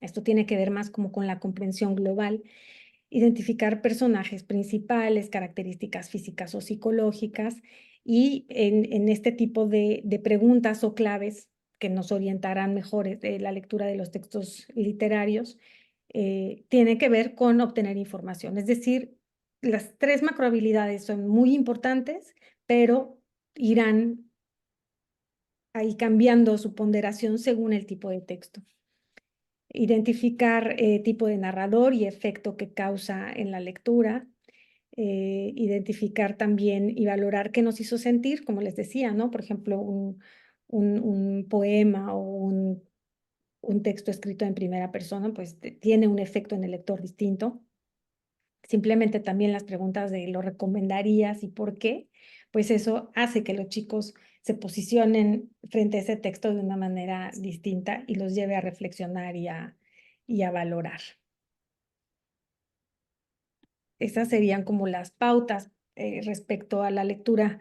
Esto tiene que ver más como con la comprensión global. Identificar personajes principales, características físicas o psicológicas, y en este tipo de preguntas o claves que nos orientarán mejor de la lectura de los textos literarios, tiene que ver con obtener información. Es decir, las tres macrohabilidades son muy importantes, pero irán ahí cambiando su ponderación según el tipo de texto. identificar tipo de narrador y efecto que causa en la lectura, identificar también y valorar qué nos hizo sentir, como les decía, ¿no? Por ejemplo, un poema o un texto escrito en primera persona, pues tiene un efecto en el lector distinto. Simplemente también las preguntas de ¿lo recomendarías y por qué? Pues eso hace que los chicos se posicionen frente a ese texto de una manera distinta y los lleve a reflexionar y a valorar. Esas serían como las pautas respecto a la lectura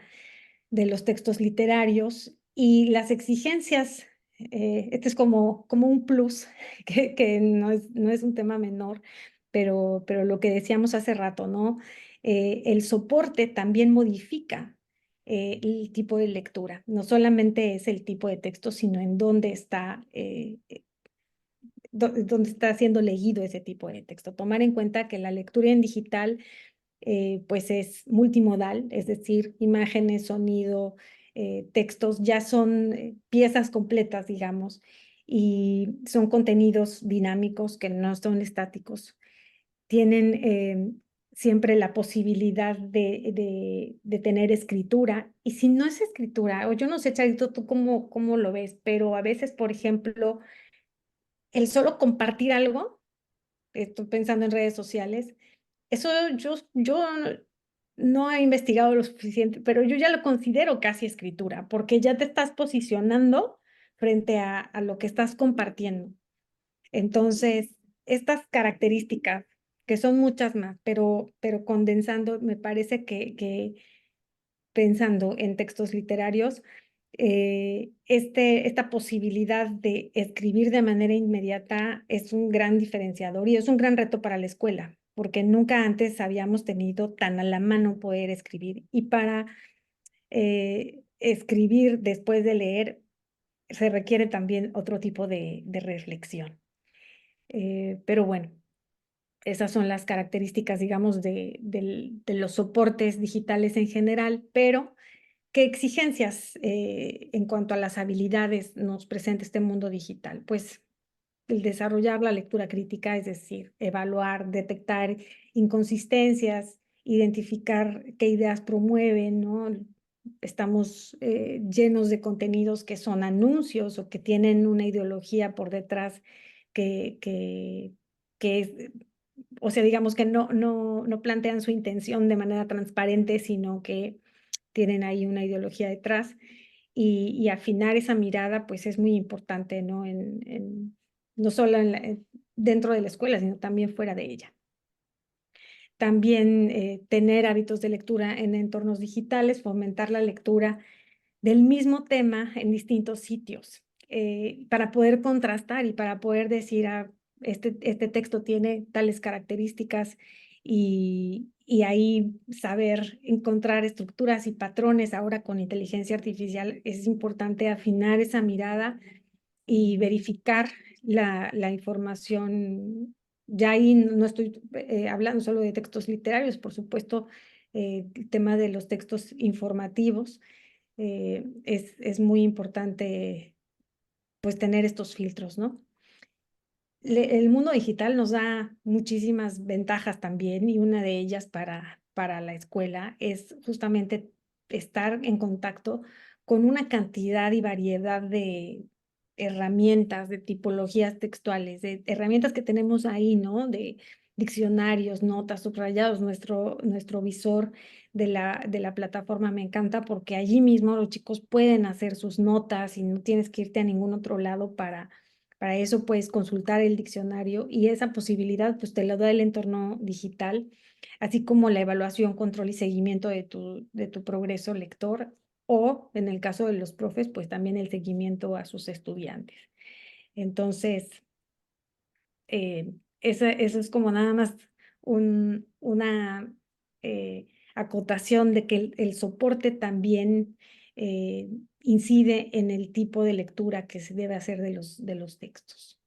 de los textos literarios y las exigencias. Este es como un plus que no es un tema menor, pero lo que decíamos hace rato, ¿no? El soporte también modifica el tipo de lectura. No solamente es el tipo de texto, sino en dónde está dónde está siendo leído ese tipo de texto. Tomar en cuenta que la lectura en digital pues es multimodal, es decir, imágenes, sonido, textos, ya son piezas completas, digamos, y son contenidos dinámicos que no son estáticos. Tienen siempre la posibilidad de tener escritura, y si no es escritura, o yo no sé, Charito, tú cómo lo ves, pero a veces, por ejemplo, el solo compartir algo, estoy pensando en redes sociales, eso yo no he investigado lo suficiente, pero yo ya lo considero casi escritura, porque ya te estás posicionando frente a lo que estás compartiendo. Entonces, estas características, que son muchas más, pero condensando, me parece que pensando en textos literarios, esta posibilidad de escribir de manera inmediata es un gran diferenciador y es un gran reto para la escuela, porque nunca antes habíamos tenido tan a la mano poder escribir. Y para escribir después de leer se requiere también otro tipo de reflexión. Pero bueno, esas son las características, digamos, de los soportes digitales en general, pero ¿qué exigencias en cuanto a las habilidades nos presenta este mundo digital? Pues el desarrollar la lectura crítica, es decir, evaluar, detectar inconsistencias, identificar qué ideas promueven, ¿no? Estamos llenos de contenidos que son anuncios o que tienen una ideología por detrás que es, o sea, digamos que no plantean su intención de manera transparente, sino que tienen ahí una ideología detrás y afinar esa mirada pues es muy importante, ¿no? No solo dentro de la escuela, sino también fuera de ella. También tener hábitos de lectura en entornos digitales, fomentar la lectura del mismo tema en distintos sitios para poder contrastar y para poder decir, este texto tiene tales características y ahí saber encontrar estructuras y patrones. Ahora con inteligencia artificial es importante afinar esa mirada y verificar la información. Ya ahí no estoy hablando solo de textos literarios, por supuesto, el tema de los textos informativos. Es muy importante pues tener estos filtros, ¿no? El mundo digital nos da muchísimas ventajas también y una de ellas para la escuela es justamente estar en contacto con una cantidad y variedad de herramientas, de tipologías textuales, de herramientas que tenemos ahí, ¿no? De diccionarios, notas, subrayados, nuestro visor de la plataforma me encanta porque allí mismo los chicos pueden hacer sus notas y no tienes que irte a ningún otro lado para eso puedes consultar el diccionario y esa posibilidad pues te lo da el entorno digital, así como la evaluación, control y seguimiento de tu progreso lector o en el caso de los profes pues también el seguimiento a sus estudiantes. Entonces, eso es como nada más una acotación de que el soporte también incide en el tipo de lectura que se debe hacer de los textos.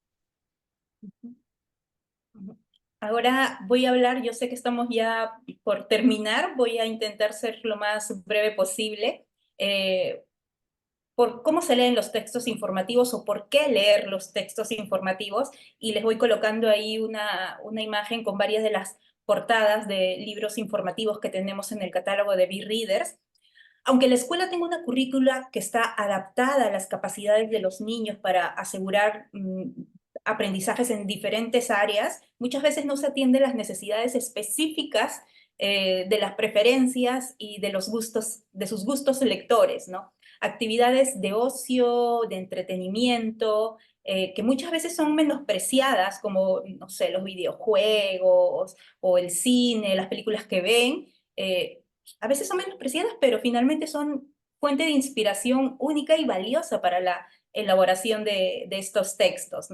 Ahora voy a hablar, yo sé que estamos ya por terminar, voy a intentar ser lo más breve posible. por cómo se leen los textos informativos o por qué leer los textos informativos, y les voy colocando ahí una imagen con varias de las portadas de libros informativos que tenemos en el catálogo de BeReaders. Aunque la escuela tenga una currícula que está adaptada a las capacidades de los niños para asegurar aprendizajes en diferentes áreas, muchas veces no se atienden las necesidades específicas de las preferencias y de los gustos, de sus gustos lectores, ¿no? Actividades de ocio, de entretenimiento, que muchas veces son menospreciadas, como, no sé, los videojuegos o el cine, las películas que ven, a veces son menospreciadas, pero finalmente son fuente de inspiración única y valiosa para la elaboración de estos textos.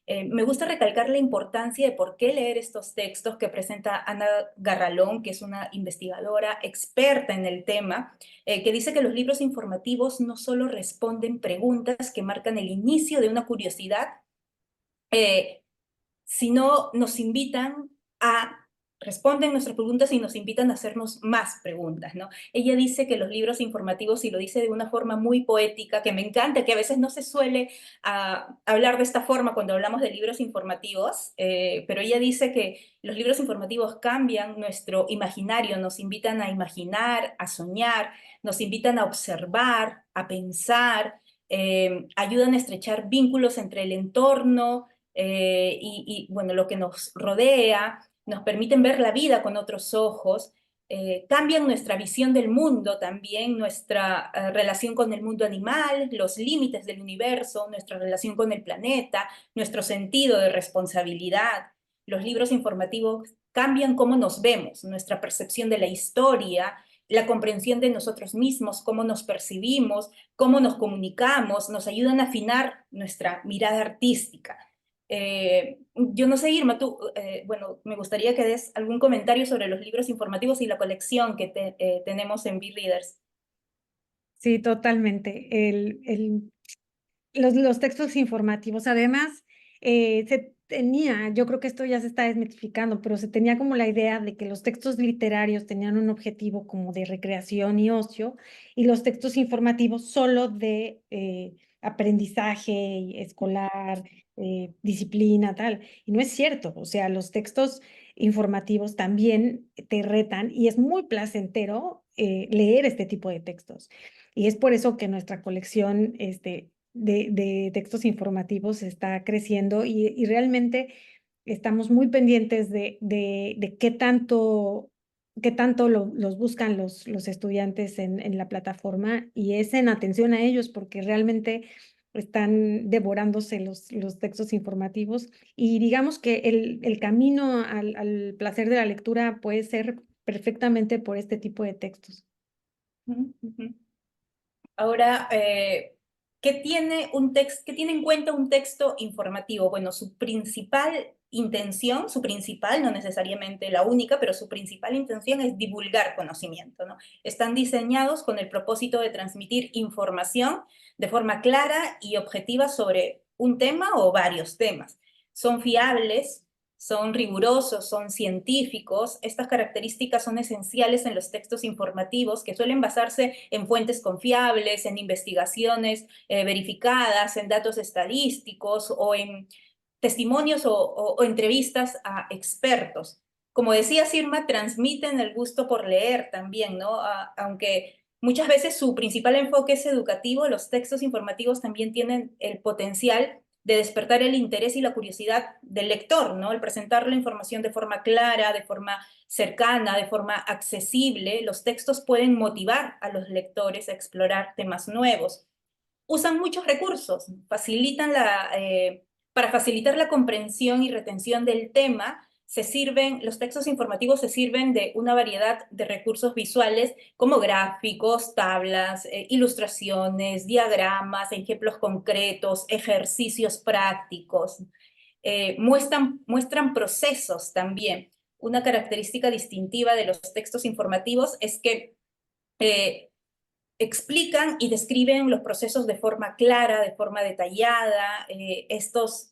Me gusta recalcar la importancia de por qué leer estos textos que presenta Ana Garralón, que es una investigadora experta en el tema, que dice que los libros informativos no solo responden preguntas que marcan el inicio de una curiosidad, sino nos invitan a responden nuestras preguntas y nos invitan a hacernos más preguntas, ¿no? Ella dice que los libros informativos, y lo dice de una forma muy poética, que me encanta, que a veces no se suele hablar de esta forma cuando hablamos de libros informativos, pero ella dice que los libros informativos cambian nuestro imaginario, nos invitan a imaginar, a soñar, nos invitan a observar, a pensar, ayudan a estrechar vínculos entre el entorno bueno, lo que nos rodea, nos permiten ver la vida con otros ojos, cambian nuestra visión del mundo también, nuestra relación con el mundo animal, los límites del universo, nuestra relación con el planeta, nuestro sentido de responsabilidad. Los libros informativos cambian cómo nos vemos, nuestra percepción de la historia, la comprensión de nosotros mismos, cómo nos percibimos, cómo nos comunicamos, nos ayudan a afinar nuestra mirada artística. Yo no sé, Irma, tú, bueno, me gustaría que des algún comentario sobre los libros informativos y la colección que tenemos en BeReaders. Sí, totalmente. Los textos informativos. Además, se tenía, yo creo que esto ya se está desmitificando, pero se tenía como la idea de que los textos literarios tenían un objetivo como de recreación y ocio, y los textos informativos solo de aprendizaje escolar, disciplina, tal. Y no es cierto, o sea, los textos informativos también te retan y es muy placentero leer este tipo de textos. Y es por eso que nuestra colección de textos informativos está creciendo y realmente estamos muy pendientes de qué tanto los buscan los estudiantes en la plataforma, y es en atención a ellos porque realmente están devorándose los textos informativos, y digamos que el camino al placer de la lectura puede ser perfectamente por este tipo de textos. Ahora, ¿qué tiene qué tiene en cuenta un texto informativo? Bueno, su principal intención, su principal, no necesariamente la única, pero su principal intención es divulgar conocimiento, ¿no? Están diseñados con el propósito de transmitir información de forma clara y objetiva sobre un tema o varios temas. Son fiables, son rigurosos, son científicos. Estas características son esenciales en los textos informativos, que suelen basarse en fuentes confiables, en investigaciones verificadas, en datos estadísticos o en testimonios o entrevistas a expertos. Como decía Sirma, transmiten el gusto por leer también, ¿no? Aunque muchas veces su principal enfoque es educativo, los textos informativos también tienen el potencial de despertar el interés y la curiosidad del lector, ¿no? El presentar la información de forma clara, de forma cercana, de forma accesible, los textos pueden motivar a los lectores a explorar temas nuevos. Usan muchos recursos, para facilitar la comprensión y retención del tema, los textos informativos se sirven de una variedad de recursos visuales como gráficos, tablas, ilustraciones, diagramas, ejemplos concretos, ejercicios prácticos. Muestran procesos también. Una característica distintiva de los textos informativos es que explican y describen los procesos de forma clara, de forma detallada. Estos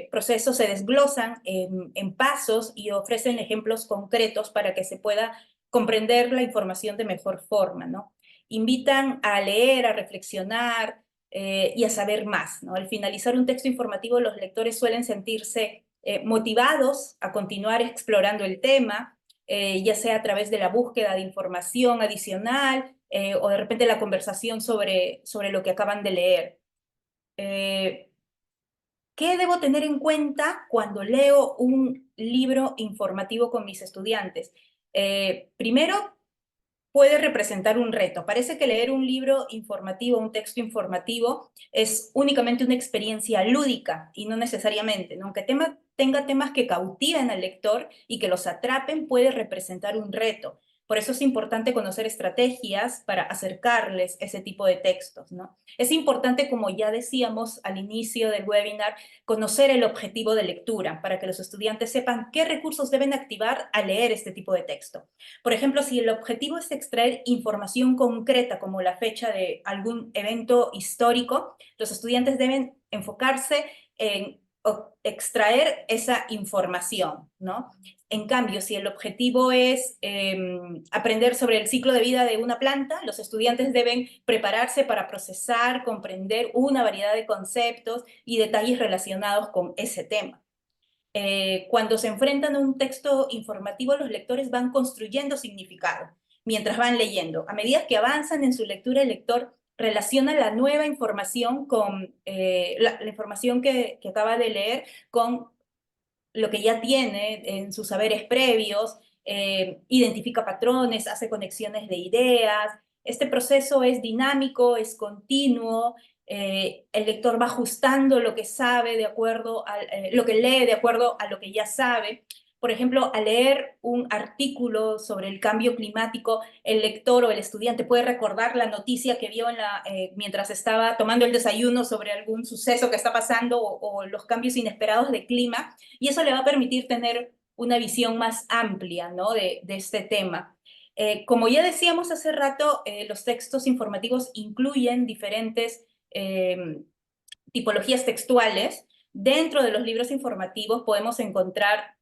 procesos se desglosan en pasos y ofrecen ejemplos concretos para que se pueda comprender la información de mejor forma, ¿no? Invitan a leer, a reflexionar, y a saber más, ¿no? Al finalizar un texto informativo, los lectores suelen sentirse motivados a continuar explorando el tema, ya sea a través de la búsqueda de información adicional o de repente la conversación sobre lo que acaban de leer. ¿Qué debo tener en cuenta cuando leo un libro informativo con mis estudiantes? Primero, puede representar un reto. Parece que leer un libro informativo, un texto informativo, es únicamente una experiencia lúdica y no necesariamente, ¿no? Aunque tenga temas que cautiven al lector y que los atrapen, puede representar un reto. Por eso es importante conocer estrategias para acercarles ese tipo de textos, ¿no? Es importante, como ya decíamos al inicio del webinar, conocer el objetivo de lectura para que los estudiantes sepan qué recursos deben activar al leer este tipo de texto. Por ejemplo, si el objetivo es extraer información concreta, como la fecha de algún evento histórico, los estudiantes deben enfocarse en extraer esa información, ¿no? En cambio, si el objetivo es aprender sobre el ciclo de vida de una planta, los estudiantes deben prepararse para procesar, comprender una variedad de conceptos y detalles relacionados con ese tema. Cuando se enfrentan a un texto informativo, los lectores van construyendo significado mientras van leyendo. A medida que avanzan en su lectura, el lector relaciona la nueva información con la información que acaba de leer con lo que ya tiene en sus saberes previos, identifica patrones, hace conexiones de ideas. Este proceso es dinámico, es continuo, el lector va ajustando lo que sabe de acuerdo a lo que lee de acuerdo a lo que ya sabe. Por ejemplo, al leer un artículo sobre el cambio climático, el lector o el estudiante puede recordar la noticia que vio mientras estaba tomando el desayuno sobre algún suceso que está pasando o los cambios inesperados de clima, y eso le va a permitir tener una visión más amplia, ¿no? de este tema. Como ya decíamos hace rato, los textos informativos incluyen diferentes tipologías textuales. Dentro de los libros informativos podemos encontrar,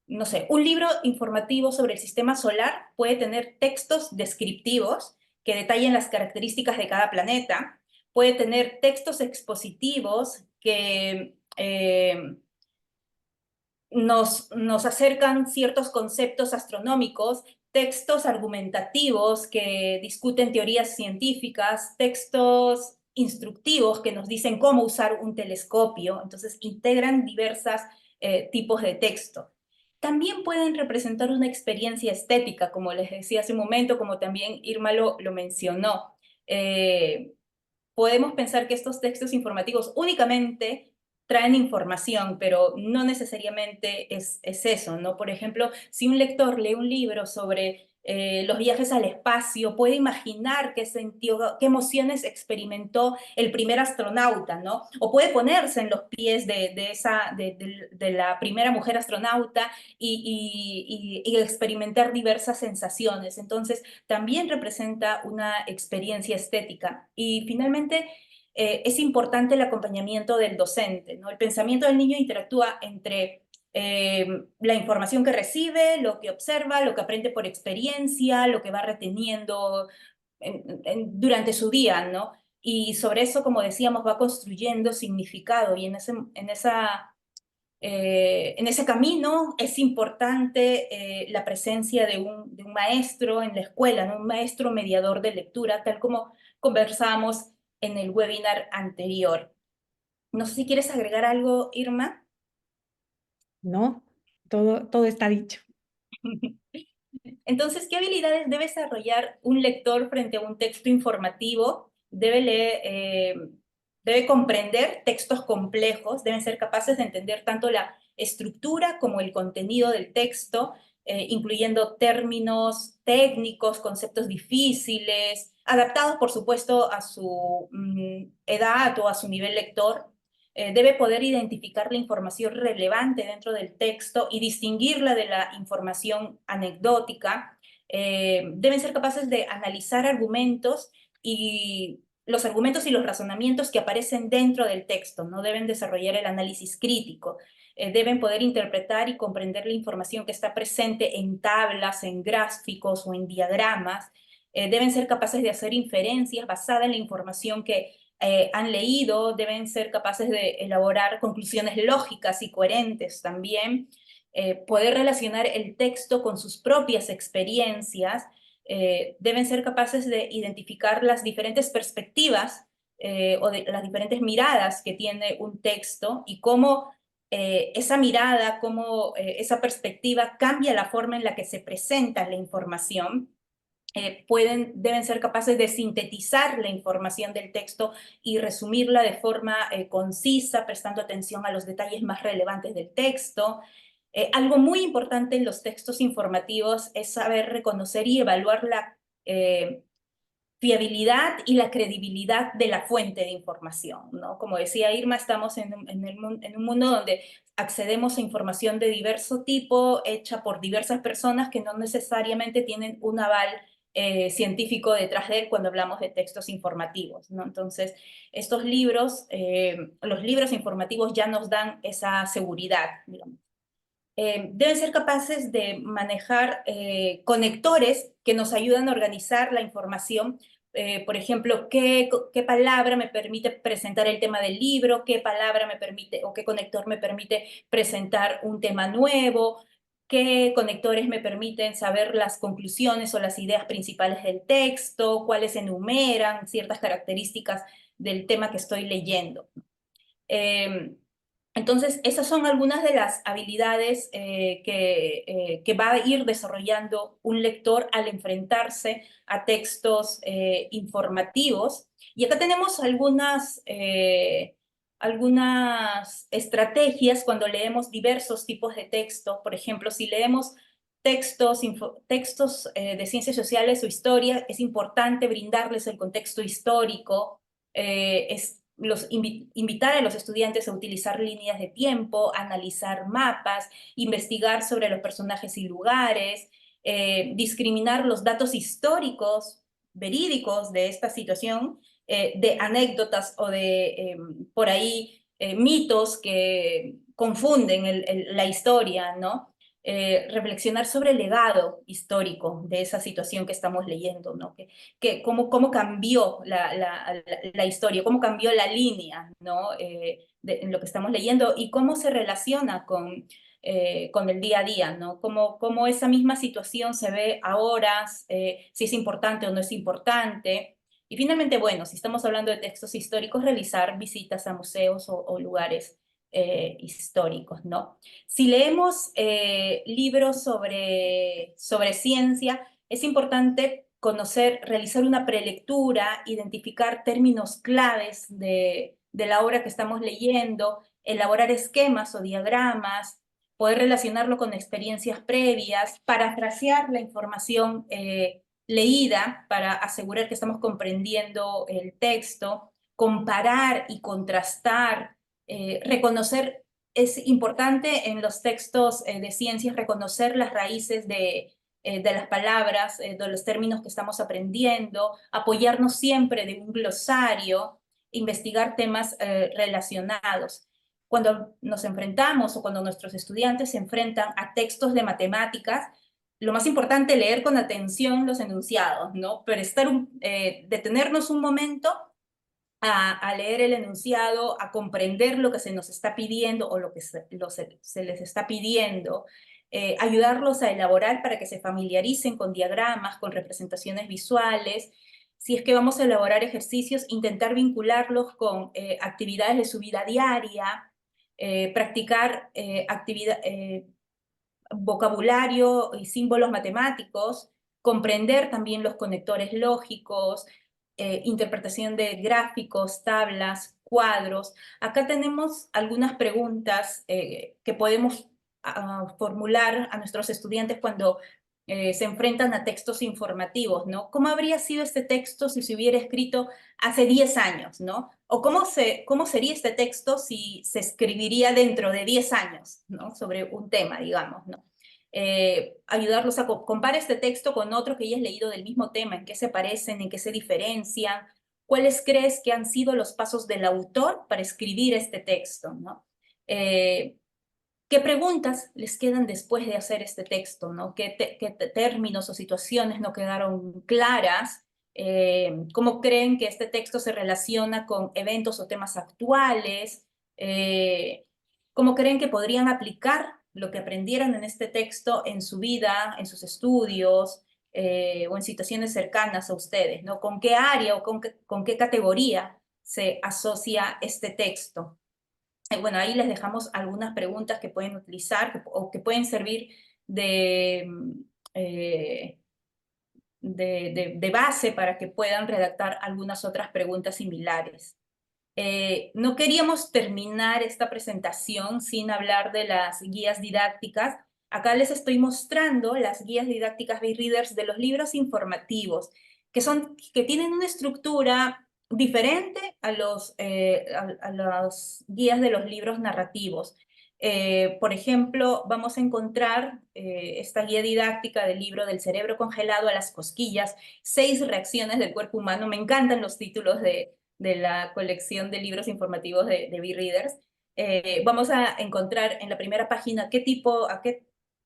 no sé, un libro informativo sobre el sistema solar puede tener textos descriptivos que detallen las características de cada planeta, puede tener textos expositivos que nos acercan ciertos conceptos astronómicos, textos argumentativos que discuten teorías científicas, textos instructivos que nos dicen cómo usar un telescopio. Entonces, integran diversos tipos de texto. También pueden representar una experiencia estética, como les decía hace un momento, como también Irma lo mencionó. Podemos pensar que estos textos informativos únicamente traen información, pero no necesariamente es eso, ¿no? Por ejemplo, si un lector lee un libro sobre los viajes al espacio, puede imaginar qué sintió, qué emociones experimentó el primer astronauta, ¿no? O puede ponerse en los pies de la primera mujer astronauta y experimentar diversas sensaciones. Entonces, también representa una experiencia estética. Y finalmente, es importante el acompañamiento del docente, ¿no? El pensamiento del niño interactúa entre la información que recibe, lo que observa, lo que aprende por experiencia, lo que va reteniendo durante su día, ¿no? Y sobre eso, como decíamos, va construyendo significado y en ese camino es importante la presencia de un maestro en la escuela, ¿no? Un maestro mediador de lectura, tal como conversamos en el webinar anterior. No sé si quieres agregar algo, Irma. No, todo está dicho. Entonces, ¿qué habilidades debe desarrollar un lector frente a un texto informativo? Debe comprender textos complejos, deben ser capaces de entender tanto la estructura como el contenido del texto, incluyendo términos técnicos, conceptos difíciles, adaptados, por supuesto, a su edad o a su nivel lector. Debe poder identificar la información relevante dentro del texto y distinguirla de la información anecdótica. Deben ser capaces de analizar argumentos y los argumentos y los razonamientos que aparecen dentro del texto, no deben desarrollar el análisis crítico, deben poder interpretar y comprender la información que está presente en tablas, en gráficos o en diagramas, deben ser capaces de hacer inferencias basadas en la información que han leído, deben ser capaces de elaborar conclusiones lógicas y coherentes también, poder relacionar el texto con sus propias experiencias, deben ser capaces de identificar las diferentes perspectivas o de las diferentes miradas que tiene un texto y cómo esa mirada, cómo esa perspectiva cambia la forma en la que se presenta la información. Deben ser capaces de sintetizar la información del texto y resumirla de forma concisa, prestando atención a los detalles más relevantes del texto. Algo muy importante en los textos informativos es saber reconocer y evaluar la fiabilidad y la credibilidad de la fuente de información, ¿no? Como decía Irma, estamos en un mundo donde accedemos a información de diverso tipo, hecha por diversas personas que no necesariamente tienen un aval científico detrás de él cuando hablamos de textos informativos, ¿no? Entonces, estos libros, los libros informativos ya nos dan esa seguridad, digamos. Deben ser capaces de manejar conectores que nos ayudan a organizar la información. Por ejemplo, qué palabra me permite presentar el tema del libro, qué palabra me permite o qué conector me permite presentar un tema nuevo, qué conectores me permiten saber las conclusiones o las ideas principales del texto, cuáles enumeran ciertas características del tema que estoy leyendo. Entonces, esas son algunas de las habilidades que va a ir desarrollando un lector al enfrentarse a textos informativos. Y acá tenemos algunas estrategias cuando leemos diversos tipos de texto. Por ejemplo, si leemos textos de ciencias sociales o historia, es importante brindarles el contexto histórico, invitar a los estudiantes a utilizar líneas de tiempo, analizar mapas, investigar sobre los personajes y lugares, discriminar los datos históricos, verídicos de esta situación, de anécdotas o de, por ahí, mitos que confunden la historia, ¿no? Reflexionar sobre el legado histórico de esa situación que estamos leyendo, ¿no? Cómo cambió la historia, cómo cambió la línea, ¿no? En lo que estamos leyendo y cómo se relaciona con el día a día, ¿no? Cómo esa misma situación se ve ahora, si es importante o no es importante. Y finalmente, bueno, si estamos hablando de textos históricos, realizar visitas a museos o lugares históricos, ¿no? Si leemos libros sobre ciencia, es importante realizar una prelectura, identificar términos claves de la obra que estamos leyendo, elaborar esquemas o diagramas, poder relacionarlo con experiencias previas, parafrasear la información leída para asegurar que estamos comprendiendo el texto, comparar y contrastar, reconocer. Es importante en los textos de ciencias reconocer las raíces de las palabras, de los términos que estamos aprendiendo, apoyarnos siempre de un glosario, investigar temas relacionados. Cuando nos enfrentamos o cuando nuestros estudiantes se enfrentan a textos de matemáticas, lo más importante es leer con atención los enunciados, ¿no? Pero detenernos un momento a leer el enunciado, a comprender lo que se nos está pidiendo o lo que se les está pidiendo, ayudarlos a elaborar para que se familiaricen con diagramas, con representaciones visuales. Si es que vamos a elaborar ejercicios, intentar vincularlos con actividades de su vida diaria, practicar vocabulario y símbolos matemáticos, comprender también los conectores lógicos, interpretación de gráficos, tablas, cuadros. Acá tenemos algunas preguntas que podemos formular a nuestros estudiantes cuando se enfrentan a textos informativos, ¿no? ¿Cómo habría sido este texto si se hubiera escrito hace 10 años, ¿no? O cómo sería este texto si se escribiría dentro de 10 años, ¿no? Sobre un tema, digamos, ¿no? Ayudarlos a comparar este texto con otro que hayas leído del mismo tema, en qué se parecen, en qué se diferencian, cuáles crees que han sido los pasos del autor para escribir este texto, ¿no? ¿Qué ¿Qué preguntas les quedan después de hacer este texto, ¿no? ¿Qué términos o situaciones no quedaron claras? ¿Cómo creen que este texto se relaciona con eventos o temas actuales? ¿Cómo creen que podrían aplicar lo que aprendieron en este texto en su vida, en sus estudios, o en situaciones cercanas a ustedes, ¿no? ¿Con qué área o con qué categoría se asocia este texto? Bueno, ahí les dejamos algunas preguntas que pueden utilizar o que pueden servir de, eh, de base para que puedan redactar algunas otras preguntas similares. No queríamos terminar esta presentación sin hablar de las guías didácticas. Acá les estoy mostrando las guías didácticas Readers de los libros informativos, que tienen una estructura diferente a los guías de los libros narrativos. Por ejemplo, vamos a encontrar esta guía didáctica del libro Del cerebro congelado a las cosquillas, 6 reacciones del cuerpo humano. Me encantan los títulos de la colección de libros informativos de Readers. Vamos a encontrar en la primera página a qué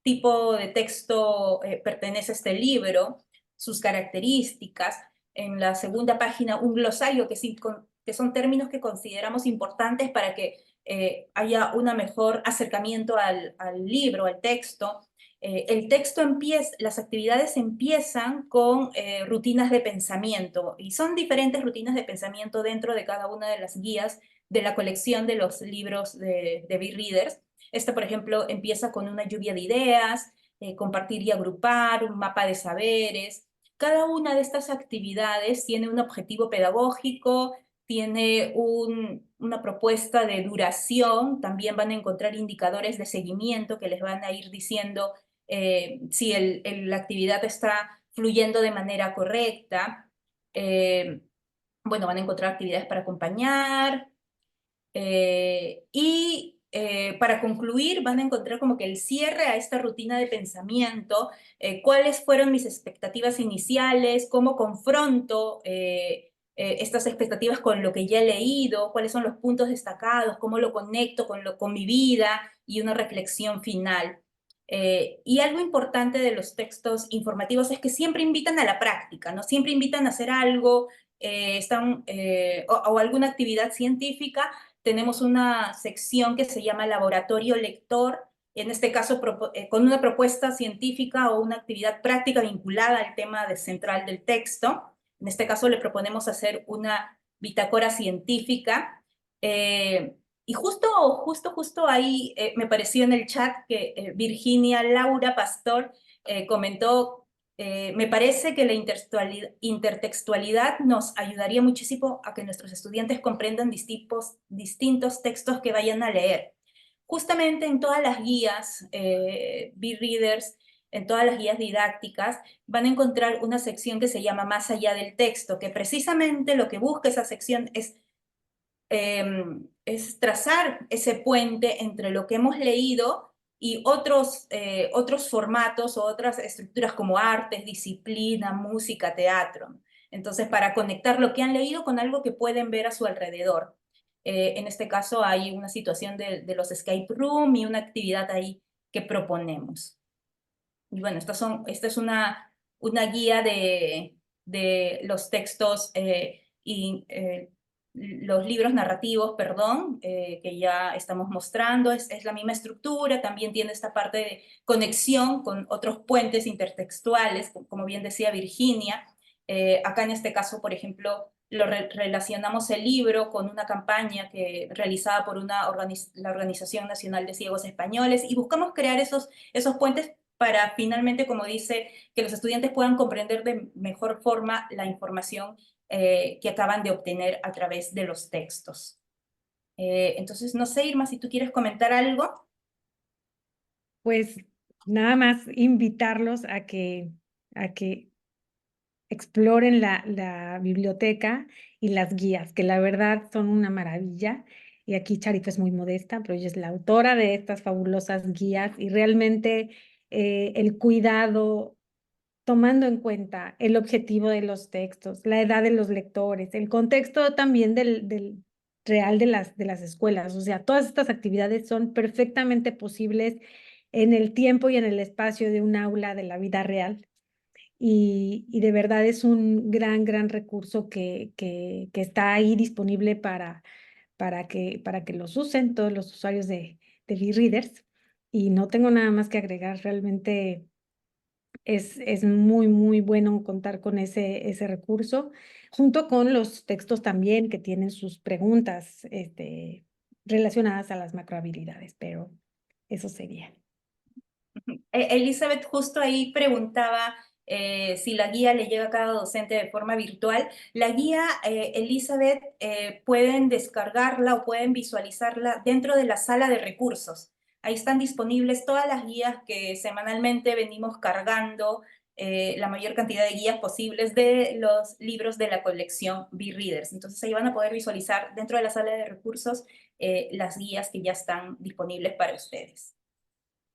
tipo de texto pertenece este libro, sus características. En la segunda página, un glosario que son términos que consideramos importantes para que haya un mejor acercamiento al libro, al texto. Las actividades empiezan con rutinas de pensamiento, y son diferentes rutinas de pensamiento dentro de cada una de las guías de la colección de los libros de Readers. Esta, por ejemplo, empieza con una lluvia de ideas, compartir y agrupar, un mapa de saberes. Cada una de estas actividades tiene un objetivo pedagógico, tiene una propuesta de duración. También van a encontrar indicadores de seguimiento que les van a ir diciendo si la actividad está fluyendo de manera correcta. Bueno, van a encontrar actividades para acompañar. Para concluir, van a encontrar como que el cierre a esta rutina de pensamiento, cuáles fueron mis expectativas iniciales, cómo confronto estas expectativas con lo que ya he leído, cuáles son los puntos destacados, cómo lo conecto con mi vida, y una reflexión final. Y algo importante de los textos informativos es que siempre invitan a la práctica, ¿no? Siempre invitan a hacer algo, o alguna actividad científica. Tenemos una sección que se llama Laboratorio Lector, en este caso con una propuesta científica o una actividad práctica vinculada al tema central del texto. En este caso le proponemos hacer una bitácora científica. Y justo ahí me pareció en el chat que Virginia Laura Pastor comentó: me parece que la intertextualidad nos ayudaría muchísimo a que nuestros estudiantes comprendan distintos textos que vayan a leer. Justamente en todas las guías, Readers, en todas las guías didácticas, van a encontrar una sección que se llama Más allá del texto, que precisamente lo que busca esa sección es trazar ese puente entre lo que hemos leído y otros formatos o otras estructuras como artes, disciplina, música, teatro. Entonces, para conectar lo que han leído con algo que pueden ver a su alrededor. En este caso hay una situación de los escape room y una actividad ahí que proponemos. Y bueno, esta es una guía de los textos los libros narrativos, perdón, que ya estamos mostrando. Es la misma estructura, también tiene esta parte de conexión con otros puentes intertextuales, como bien decía Virginia. Acá en este caso, por ejemplo, relacionamos el libro con una campaña realizada por la Organización Nacional de Ciegos Españoles, y buscamos crear esos puentes para finalmente, como dice, que los estudiantes puedan comprender de mejor forma la información que acaban de obtener a través de los textos. Entonces, no sé, Irma, si tú quieres comentar algo. Pues nada más invitarlos a que exploren la biblioteca y las guías, que la verdad son una maravilla. Y aquí Charito es muy modesta, pero ella es la autora de estas fabulosas guías, y realmente el cuidado, tomando en cuenta el objetivo de los textos, la edad de los lectores, el contexto también del real de las escuelas. O sea, todas estas actividades son perfectamente posibles en el tiempo y en el espacio de un aula de la vida real. Y de verdad es un gran recurso que está ahí disponible para que los usen todos los usuarios de B-Readers. Y no tengo nada más que agregar, realmente es muy bueno contar con ese recurso, junto con los textos también que tienen sus preguntas relacionadas a las macrohabilidades, pero eso sería. Elizabeth justo ahí preguntaba si la guía le llega a cada docente de forma virtual. La guía, Elizabeth, pueden descargarla o pueden visualizarla dentro de la sala de recursos. Ahí están disponibles todas las guías que semanalmente venimos cargando, la mayor cantidad de guías posibles de los libros de la colección B-Readers. Entonces ahí van a poder visualizar dentro de la sala de recursos las guías que ya están disponibles para ustedes.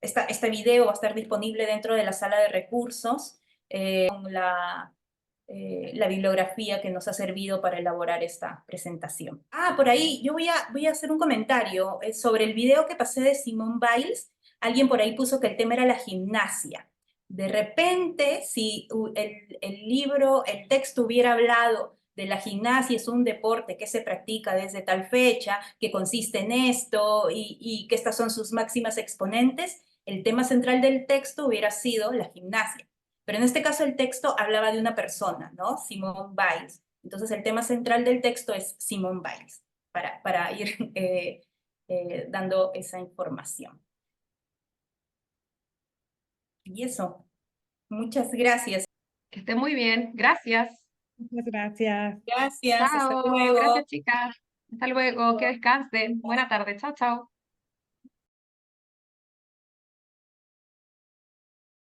Este video va a estar disponible dentro de la sala de recursos con la bibliografía que nos ha servido para elaborar esta presentación. Por ahí yo voy a hacer un comentario sobre el video que pasé de Simone Biles. Alguien por ahí puso que el tema era la gimnasia. De repente, si el texto hubiera hablado de la gimnasia es un deporte que se practica desde tal fecha, que consiste en esto y que estas son sus máximas exponentes, el tema central del texto hubiera sido la gimnasia. Pero en este caso el texto hablaba de una persona, ¿no? Simone Biles. Entonces el tema central del texto es Simone Biles, para ir dando esa información. Y eso, muchas gracias. Que esté muy bien. Gracias. Muchas gracias. Gracias, hasta Chao. luego. Gracias, chicas. Hasta luego. Que descansen. Buena tarde. Chao, chao.